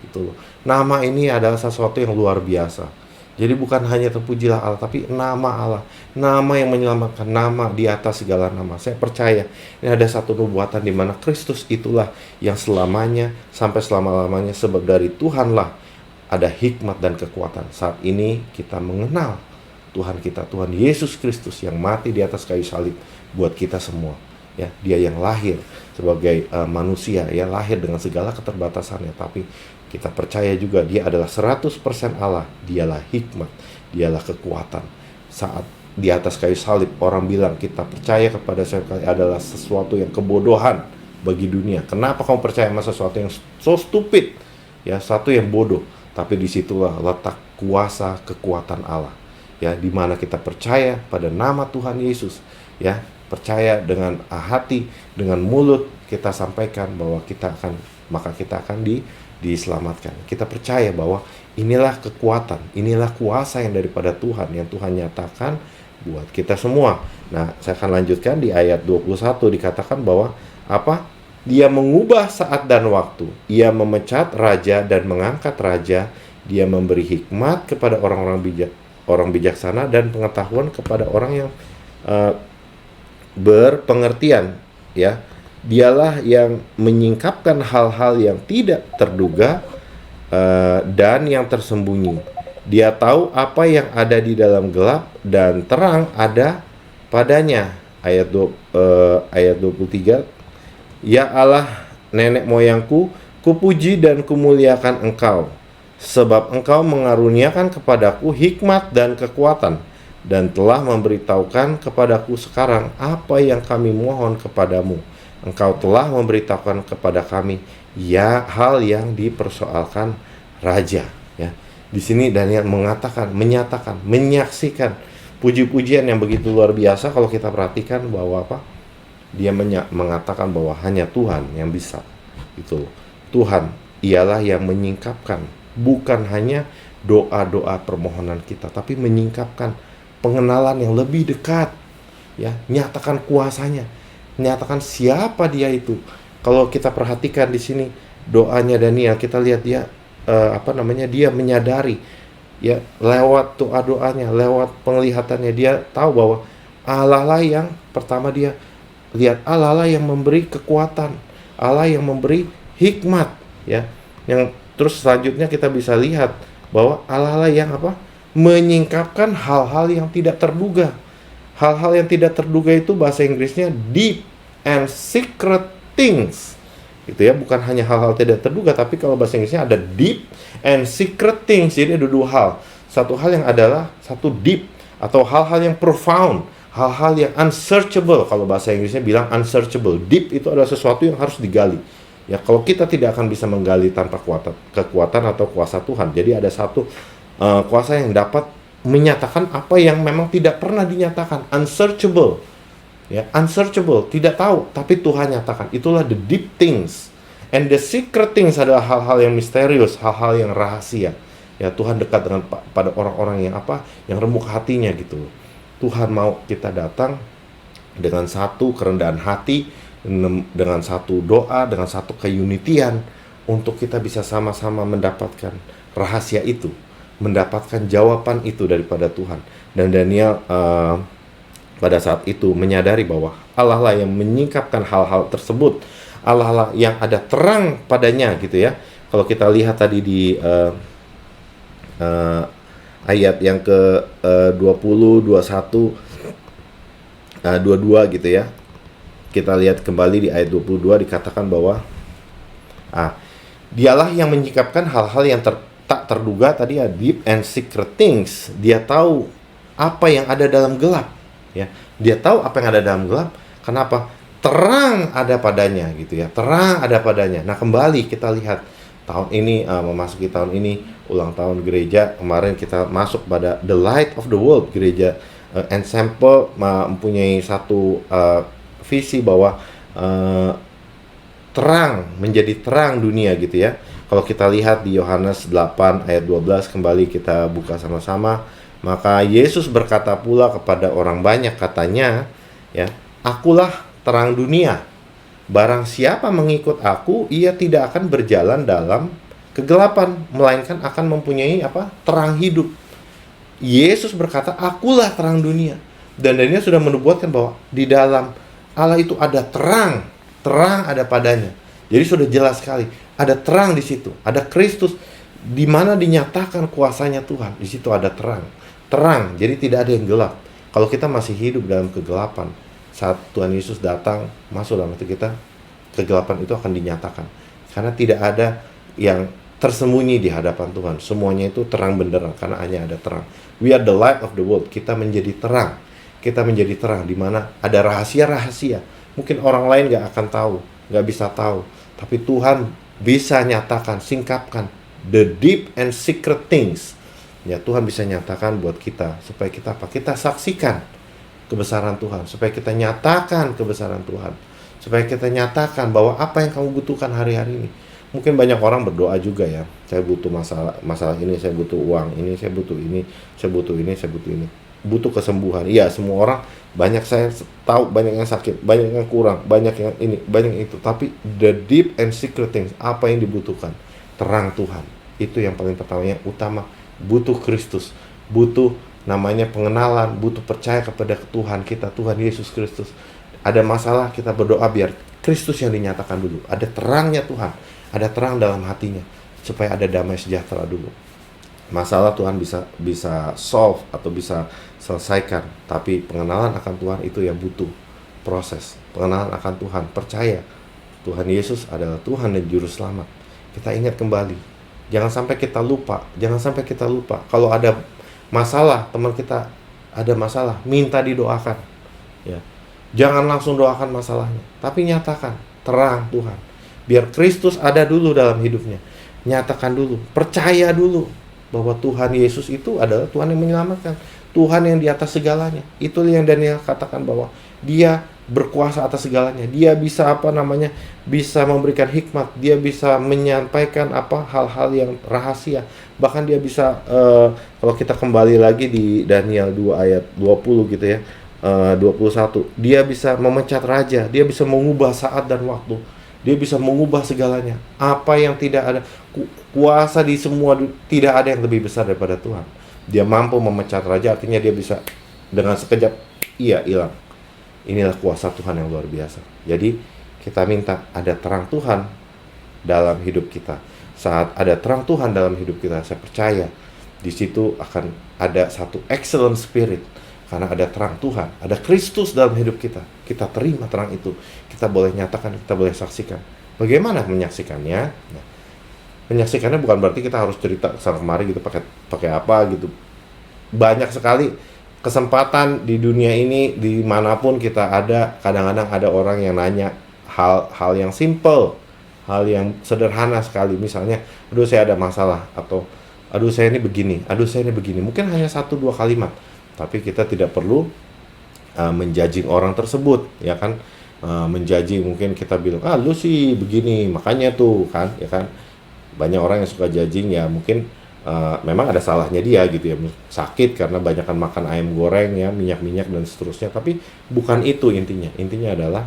Gitu loh. Nama ini adalah sesuatu yang luar biasa. Jadi bukan hanya terpujilah Allah, tapi nama Allah. Nama yang menyelamatkan, nama di atas segala nama. Saya percaya ini ada satu nubuatan di mana Kristus itulah yang selamanya sampai selama-lamanya, sebab dari Tuhanlah ada hikmat dan kekuatan. Saat ini kita mengenal Tuhan kita, Tuhan Yesus Kristus yang mati di atas kayu salib buat kita semua. Ya, dia yang lahir sebagai manusia, ya, lahir dengan segala keterbatasannya, tapi kita percaya juga dia adalah 100% Allah. Dialah hikmat, dialah kekuatan. Saat di atas kayu salib, orang bilang kita percaya kepada sekali adalah sesuatu yang kebodohan bagi dunia. Kenapa kamu percaya sama sesuatu yang so stupid? Ya, satu yang bodoh. Tapi disitulah letak kuasa kekuatan Allah. Ya, di mana kita percaya pada nama Tuhan Yesus. Ya, percaya dengan hati, dengan mulut kita sampaikan bahwa kita akan diselamatkan. Kita percaya bahwa inilah kekuatan, inilah kuasa yang daripada Tuhan, yang Tuhan nyatakan buat kita semua. Nah, saya akan lanjutkan di ayat 21, dikatakan bahwa apa? Dia mengubah saat dan waktu. Ia memecat raja dan mengangkat raja. Dia memberi hikmat kepada orang-orang bijaksana dan pengetahuan kepada orang yang berpengertian, ya. Dialah yang menyingkapkan hal-hal yang tidak terduga dan yang tersembunyi. Dia tahu apa yang ada di dalam gelap dan terang ada padanya. Ayat 23. Ya Allah, nenek moyangku, kupuji dan kumuliakan Engkau, sebab Engkau mengaruniakan kepadaku hikmat dan kekuatan, dan telah memberitahukan kepadaku sekarang apa yang kami mohon kepadamu. Engkau telah memberitahukan kepada kami ya hal yang dipersoalkan raja. Ya, di sini Daniel menyatakan, menyaksikan puji-pujian yang begitu luar biasa. Kalau kita perhatikan bahwa apa? Dia mengatakan bahwa hanya Tuhan yang bisa. Itu Tuhan ialah yang menyingkapkan, bukan hanya doa-doa permohonan kita, tapi menyingkapkan pengenalan yang lebih dekat, ya, nyatakan kuasanya, nyatakan siapa dia itu. Kalau kita perhatikan di sini doanya Daniel, kita lihat dia dia menyadari, ya, lewat doa-doanya, lewat penglihatannya, dia tahu bahwa Allah lah yang pertama dia lihat, Allah lah yang memberi kekuatan, Allah yang memberi hikmat, ya. Yang terus selanjutnya kita bisa lihat bahwa Allah lah yang menyingkapkan hal-hal yang tidak terduga. Hal-hal yang tidak terduga itu bahasa Inggrisnya deep and secret things. Itu ya, bukan hanya hal-hal tidak terduga, tapi kalau bahasa Inggrisnya ada deep and secret things. Jadi ada dua hal. Satu hal yang adalah satu deep atau hal-hal yang profound, hal-hal yang unsearchable. Kalau bahasa Inggrisnya bilang unsearchable. Deep itu adalah sesuatu yang harus digali. Ya, kalau kita tidak akan bisa menggali tanpa kekuatan atau kuasa Tuhan. Jadi ada satu kuasa yang dapat menyatakan apa yang memang tidak pernah dinyatakan, unsearchable. Ya, unsearchable, tidak tahu, tapi Tuhan nyatakan. Itulah the deep things. And the secret things adalah hal-hal yang misterius, hal-hal yang rahasia. Ya, Tuhan dekat dengan pada orang-orang yang yang remuk hatinya gitu. Tuhan mau kita datang dengan satu kerendahan hati, dengan satu doa, dengan satu keunitian, untuk kita bisa sama-sama mendapatkan rahasia itu, mendapatkan jawaban itu daripada Tuhan. Dan Daniel pada saat itu menyadari bahwa Allah lah yang menyingkapkan hal-hal tersebut, Allah lah yang ada terang padanya gitu ya. Kalau kita lihat tadi di ayat yang ke 20, 21, 22 gitu ya. Kita lihat kembali di ayat 22, dikatakan bahwa dialah yang menyingkapkan hal-hal yang tak terduga tadi ya, deep and secret things. Dia tahu apa yang ada dalam gelap. Ya, dia tahu apa yang ada dalam gelap. Kenapa? Terang ada padanya gitu ya. Terang ada padanya. Nah, kembali kita lihat tahun ini memasuki tahun ini, ulang tahun gereja. Kemarin kita masuk pada The Light of the World. Gereja Ensemble mempunyai satu visi bahwa terang, menjadi terang dunia gitu ya. Kalau kita lihat di Yohanes 8 ayat 12, kembali kita buka sama-sama. Maka Yesus berkata pula kepada orang banyak, katanya, ya, akulah terang dunia. Barang siapa mengikut aku, ia tidak akan berjalan dalam kegelapan, melainkan akan mempunyai terang hidup. Yesus berkata, akulah terang dunia. Dan Daniel sudah menubuatkan bahwa di dalam Allah itu ada terang ada padanya. Jadi sudah jelas sekali, ada terang di situ, ada Kristus di mana dinyatakan kuasanya Tuhan. Di situ ada terang. Jadi tidak ada yang gelap. Kalau kita masih hidup dalam kegelapan, saat Tuhan Yesus datang masuk dalam hati kita, kegelapan itu akan dinyatakan. Karena tidak ada yang tersembunyi di hadapan Tuhan. Semuanya itu terang benderang karena hanya ada terang. We are the light of the world. Kita menjadi terang. Kita menjadi terang di mana ada rahasia-rahasia. Mungkin orang lain gak akan tahu, gak bisa tahu. Tapi Tuhan bisa nyatakan, singkapkan the deep and secret things. Ya, Tuhan bisa nyatakan buat kita supaya kita kita saksikan kebesaran Tuhan, supaya kita nyatakan kebesaran Tuhan, supaya kita nyatakan bahwa apa yang kamu butuhkan hari-hari ini. Mungkin banyak orang berdoa juga ya, saya butuh masalah ini, saya butuh uang ini, saya butuh ini, saya butuh ini, saya butuh ini. Butuh kesembuhan. Iya, semua orang, banyak saya tahu, banyak yang sakit, banyak yang kurang, banyak yang ini, banyak yang itu. Tapi the deep and secret things, apa yang dibutuhkan? Terang Tuhan. Itu yang paling pertama, yang utama. Butuh Kristus, butuh namanya pengenalan, butuh percaya kepada Tuhan kita, Tuhan Yesus Kristus. Ada masalah, kita berdoa biar Kristus yang dinyatakan dulu. Ada terangnya Tuhan, ada terang dalam hatinya, supaya ada damai sejahtera dulu. Masalah Tuhan bisa solve atau bisa selesaikan, tapi pengenalan akan Tuhan itu yang butuh proses. Pengenalan akan Tuhan, percaya Tuhan Yesus adalah Tuhan dan Juru Selamat. Kita ingat kembali, jangan sampai kita lupa. Kalau ada masalah, teman kita ada masalah, minta didoakan. Ya, jangan langsung doakan masalahnya, tapi nyatakan terang Tuhan. Biar Kristus ada dulu dalam hidupnya. Nyatakan dulu, percaya dulu bahwa Tuhan Yesus itu adalah Tuhan yang menyelamatkan, Tuhan yang di atas segalanya. Itu yang Daniel katakan bahwa dia berkuasa atas segalanya. Dia bisa bisa memberikan hikmat, dia bisa menyampaikan hal-hal yang rahasia. Bahkan dia bisa kalau kita kembali lagi di Daniel 2 ayat 20 gitu ya, 21, dia bisa memecat raja, dia bisa mengubah saat dan waktu. Dia bisa mengubah segalanya. Apa yang tidak ada kuasa di semua, tidak ada yang lebih besar daripada Tuhan. Dia mampu memecat raja, artinya dia bisa dengan sekejap hilang. Inilah kuasa Tuhan yang luar biasa. Jadi kita minta ada terang Tuhan dalam hidup kita. Saat ada terang Tuhan dalam hidup kita, saya percaya di situ akan ada satu excellent spirit. Karena ada terang Tuhan, ada Kristus dalam hidup kita. Kita terima terang itu. Kita boleh nyatakan, kita boleh saksikan. Bagaimana menyaksikannya? Nah, menyaksikannya bukan berarti kita harus cerita kesana kemari gitu, pakai apa gitu. Banyak sekali kesempatan di dunia ini, dimanapun kita ada, kadang-kadang ada orang yang nanya hal yang simple, hal yang sederhana sekali. Misalnya, aduh saya ada masalah, atau aduh saya ini begini, mungkin hanya 1-2 kalimat. Tapi kita tidak perlu menjudging orang tersebut, ya kan? Menjudging, mungkin kita bilang, lu sih begini, makanya tuh kan, ya kan? Banyak orang yang suka judging, ya mungkin memang ada salahnya dia gitu ya, sakit karena banyakan makan ayam goreng ya, minyak-minyak dan seterusnya. Tapi bukan itu intinya. Intinya adalah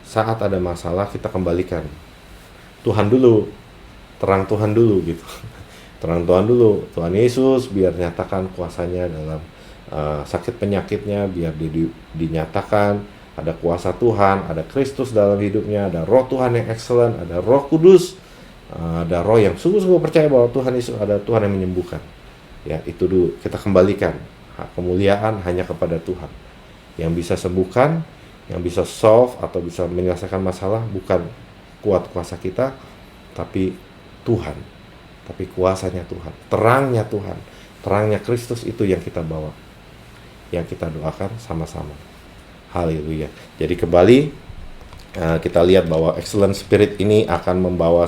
saat ada masalah kita kembalikan Tuhan dulu, terang Tuhan dulu gitu. Terang Tuhan dulu, Tuhan Yesus biar nyatakan kuasanya dalam sakit penyakitnya, biar dinyatakan ada kuasa Tuhan, ada Kristus dalam hidupnya, ada Roh Tuhan yang excellent, ada Roh Kudus, ada Roh yang sungguh-sungguh percaya bahwa Tuhan Yesus ada Tuhan yang menyembuhkan. Ya, itu dulu kita kembalikan kemuliaan hanya kepada Tuhan. Yang bisa sembuhkan, yang bisa solve atau bisa menyelesaikan masalah bukan kuat kuasa kita, tapi Tuhan, tapi kuasanya Tuhan, terangnya Tuhan, terangnya Kristus itu yang kita bawa, yang kita doakan sama-sama. Haleluya. Jadi kembali kita lihat bahwa excellent spirit ini akan membawa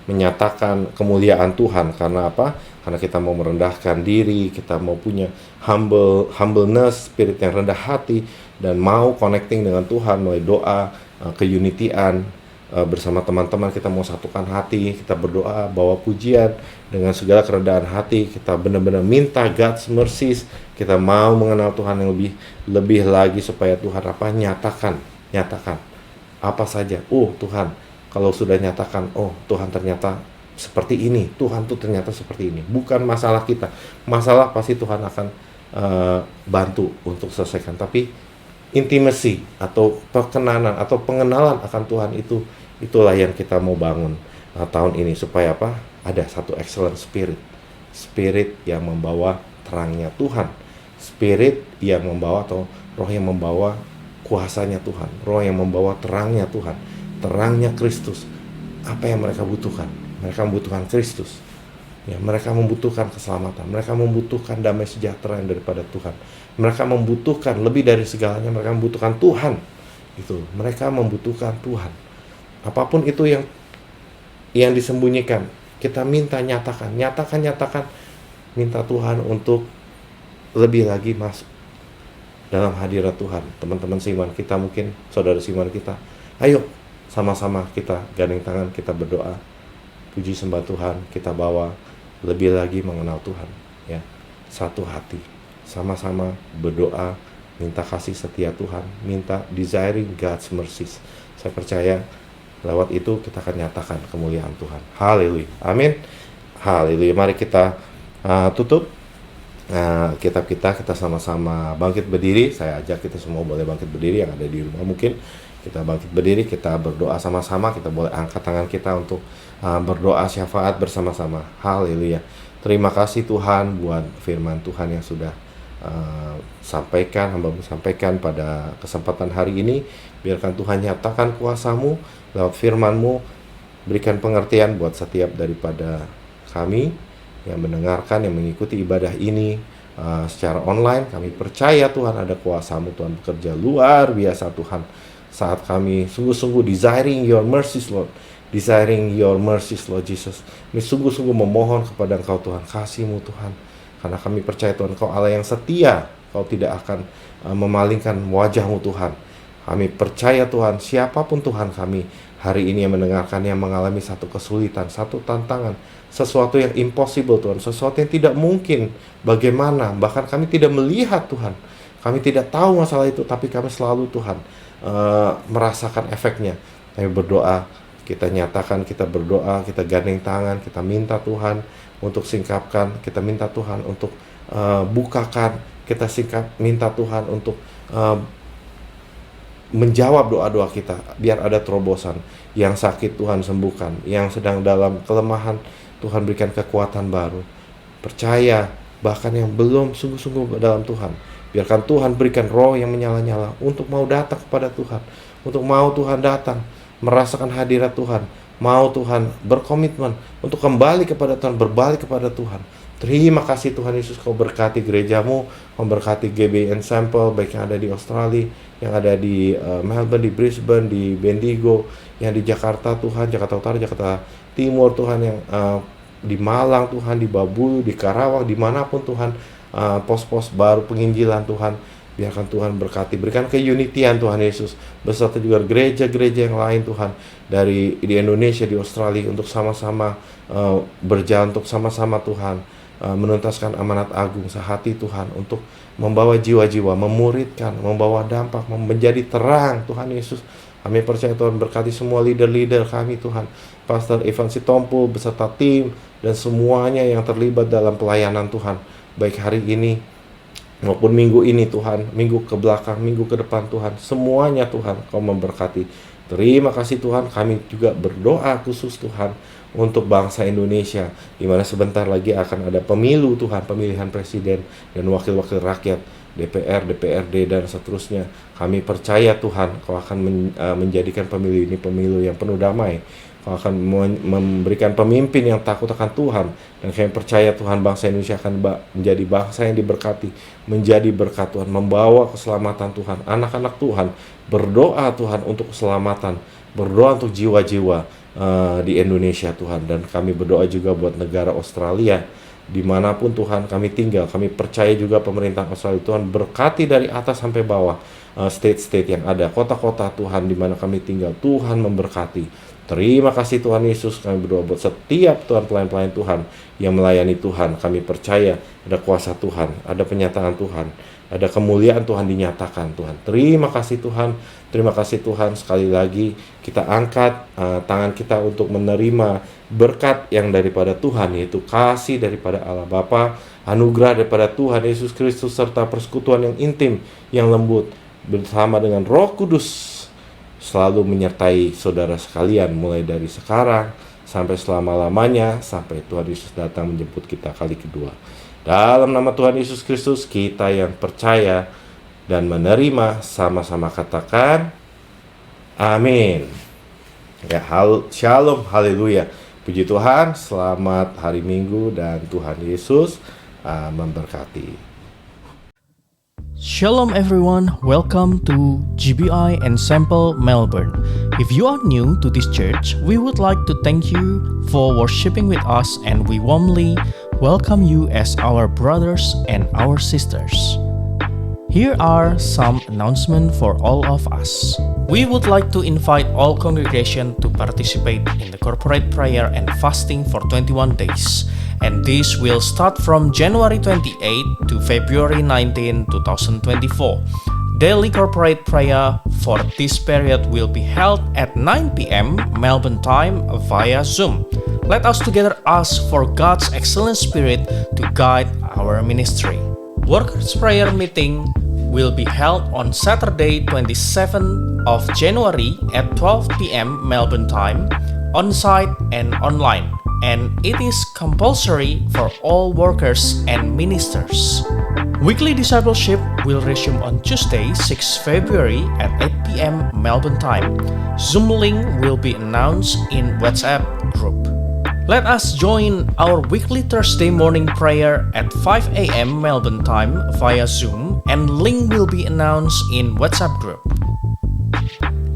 menyatakan kemuliaan Tuhan. Karena apa? Karena kita mau merendahkan diri, kita mau punya humbleness, spirit yang rendah hati, dan mau connecting dengan Tuhan melalui doa, keunitian, bersama teman-teman kita mau satukan hati, kita berdoa, bawa pujian dengan segala kerendahan hati, kita benar-benar minta God's mercies, kita mau mengenal Tuhan yang lebih lagi supaya Tuhan nyatakan nyatakan apa saja. Oh Tuhan, kalau sudah nyatakan, oh Tuhan ternyata seperti ini, Tuhan tuh ternyata seperti ini. Bukan masalah kita, masalah pasti Tuhan akan bantu untuk selesaikan. Tapi intimacy atau perkenanan atau pengenalan akan Tuhan itulah yang kita mau bangun tahun ini, supaya apa? Ada satu excellent spirit yang membawa terangnya Tuhan, spirit yang membawa atau roh yang membawa kuasanya Tuhan, roh yang membawa terangnya Tuhan, terangnya Kristus. Apa yang mereka butuhkan? Mereka membutuhkan Kristus. Ya, mereka membutuhkan keselamatan, mereka membutuhkan damai sejahtera yang daripada Tuhan. Mereka membutuhkan lebih dari segalanya, mereka membutuhkan Tuhan. Itu, mereka membutuhkan Tuhan. Apapun itu yang disembunyikan, kita minta nyatakan, minta Tuhan untuk lebih lagi masuk dalam hadirat Tuhan. Teman-teman seiman kita, mungkin saudara seiman kita, ayo sama-sama kita gandeng tangan, kita berdoa, puji sembah Tuhan, kita bawa lebih lagi mengenal Tuhan, ya. Satu hati, sama-sama berdoa, minta kasih setia Tuhan, minta desiring God's mercies. Saya percaya lewat itu kita akan nyatakan kemuliaan Tuhan. Haleluya, amin, haleluya. Mari kita tutup kitab kita sama-sama bangkit berdiri. Saya ajak kita semua boleh bangkit berdiri, yang ada di rumah mungkin kita bangkit berdiri, kita berdoa sama-sama. Kita boleh angkat tangan kita untuk berdoa syafaat bersama-sama. Haleluya. Terima kasih Tuhan buat firman Tuhan yang sudah hamba-Mu sampaikan pada kesempatan hari ini. Biarkan Tuhan nyatakan kuasa-Mu lewat firman-Mu, berikan pengertian buat setiap daripada kami yang mendengarkan, yang mengikuti ibadah ini secara online. Kami percaya Tuhan ada kuasa-Mu, Tuhan bekerja luar biasa Tuhan, saat kami sungguh-sungguh desiring your mercies Lord, desiring your mercies Lord Jesus. Kami sungguh-sungguh memohon kepada Engkau Tuhan, kasih-Mu Tuhan, karena kami percaya Tuhan Engkau Allah yang setia, Kau tidak akan memalingkan wajah-Mu Tuhan. Kami percaya Tuhan, siapapun Tuhan kami hari ini yang mendengarkan, yang mengalami satu kesulitan, satu tantangan, sesuatu yang impossible Tuhan, sesuatu yang tidak mungkin, bagaimana, bahkan kami tidak melihat Tuhan, kami tidak tahu masalah itu, tapi kami selalu Tuhan merasakan efeknya. Kami berdoa, kita nyatakan, kita berdoa, kita gandeng tangan, kita minta Tuhan untuk singkapkan, kita minta Tuhan untuk bukakan, kita minta Tuhan untuk menjawab doa-doa kita, biar ada terobosan. Yang sakit Tuhan sembuhkan, yang sedang dalam kelemahan Tuhan berikan kekuatan baru. Percaya, bahkan yang belum sungguh-sungguh dalam Tuhan, biarkan Tuhan berikan roh yang menyala-nyala untuk mau datang kepada Tuhan, untuk mau Tuhan datang merasakan hadirat Tuhan, mau Tuhan berkomitmen untuk kembali kepada Tuhan, berbalik kepada Tuhan. Terima kasih Tuhan Yesus, Kau berkati gereja-Mu, Kau berkati GBI Ensemble, baik yang ada di Australia, yang ada di Melbourne, di Brisbane, di Bendigo, yang di Jakarta Tuhan, Jakarta Utara, Jakarta Timur Tuhan, yang di Malang Tuhan, di Babulu, di Karawang, dimanapun Tuhan, pos-pos baru penginjilan Tuhan. Biarkan Tuhan berkati, berikan keunitian Tuhan Yesus, beserta juga gereja-gereja yang lain Tuhan, di Indonesia, di Australia, untuk sama-sama berjalan, untuk sama-sama Tuhan menuntaskan amanat agung sehati Tuhan, untuk membawa jiwa-jiwa, memuridkan, membawa dampak, menjadi terang Tuhan Yesus. Kami percaya Tuhan berkati semua leader-leader kami Tuhan, Pastor Ivan Sitompul beserta tim dan semuanya yang terlibat dalam pelayanan Tuhan, baik hari ini maupun minggu ini Tuhan, minggu ke belakang, minggu ke depan Tuhan, semuanya Tuhan Kau memberkati. Terima kasih Tuhan. Kami juga berdoa khusus Tuhan untuk bangsa Indonesia, di mana sebentar lagi akan ada pemilu Tuhan, pemilihan presiden dan wakil-wakil rakyat, DPR, DPRD dan seterusnya. Kami percaya Tuhan Kau akan menjadikan pemilu ini pemilu yang penuh damai. Kau akan memberikan pemimpin yang takut akan Tuhan, dan kami percaya Tuhan bangsa Indonesia akan menjadi bangsa yang diberkati, menjadi berkat Tuhan, membawa keselamatan Tuhan. Anak-anak Tuhan berdoa Tuhan untuk keselamatan, berdoa untuk jiwa-jiwa di Indonesia Tuhan, dan kami berdoa juga buat negara Australia, dimanapun Tuhan kami tinggal. Kami percaya juga pemerintah Australia Tuhan berkati dari atas sampai bawah, state-state yang ada, kota-kota Tuhan di mana kami tinggal, Tuhan memberkati. Terima kasih Tuhan Yesus, kami berdoa buat setiap Tuhan pelayan-pelayan Tuhan yang melayani Tuhan. Kami percaya ada kuasa Tuhan, ada penyataan Tuhan, ada kemuliaan Tuhan dinyatakan Tuhan. Terima kasih Tuhan, terima kasih Tuhan. Sekali lagi kita angkat tangan kita untuk menerima berkat yang daripada Tuhan, yaitu kasih daripada Allah Bapa, anugerah daripada Tuhan Yesus Kristus, serta persekutuan yang intim, yang lembut bersama dengan Roh Kudus selalu menyertai saudara sekalian, mulai dari sekarang sampai selama-lamanya, sampai Tuhan Yesus datang menjemput kita kali kedua. Dalam nama Tuhan Yesus Kristus, kita yang percaya dan menerima sama-sama katakan amin. Ya, shalom, haleluya. Puji Tuhan, selamat hari Minggu dan Tuhan Yesus memberkati. Shalom everyone, welcome to GBI Ensemble Melbourne. If you are new to this church, we would like to thank you for worshiping with us, and we warmly welcome you as our brothers and our sisters. Here are some announcements for all of us. We would like to invite all congregation to participate in the corporate prayer and fasting for 21 days. And this will start from January 28 to February 19, 2024. Daily corporate prayer for this period will be held at 9 p.m. Melbourne time via Zoom. Let us together ask for God's excellent spirit to guide our ministry. Workers' prayer meeting will be held on Saturday 27th of January at 12 p.m. Melbourne time, on-site and online. And it is compulsory for all workers and ministers. Weekly discipleship will resume on Tuesday, 6 February at 8 p.m. Melbourne time. Zoom link will be announced in WhatsApp group. Let us join our weekly Thursday morning prayer at 5 a.m. Melbourne time via Zoom, and link will be announced in WhatsApp group.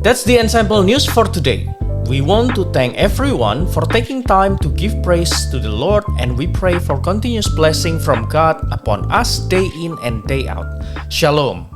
That's the ensemble news for today. We want to thank everyone for taking time to give praise to the Lord, and we pray for continuous blessing from God upon us day in and day out. Shalom.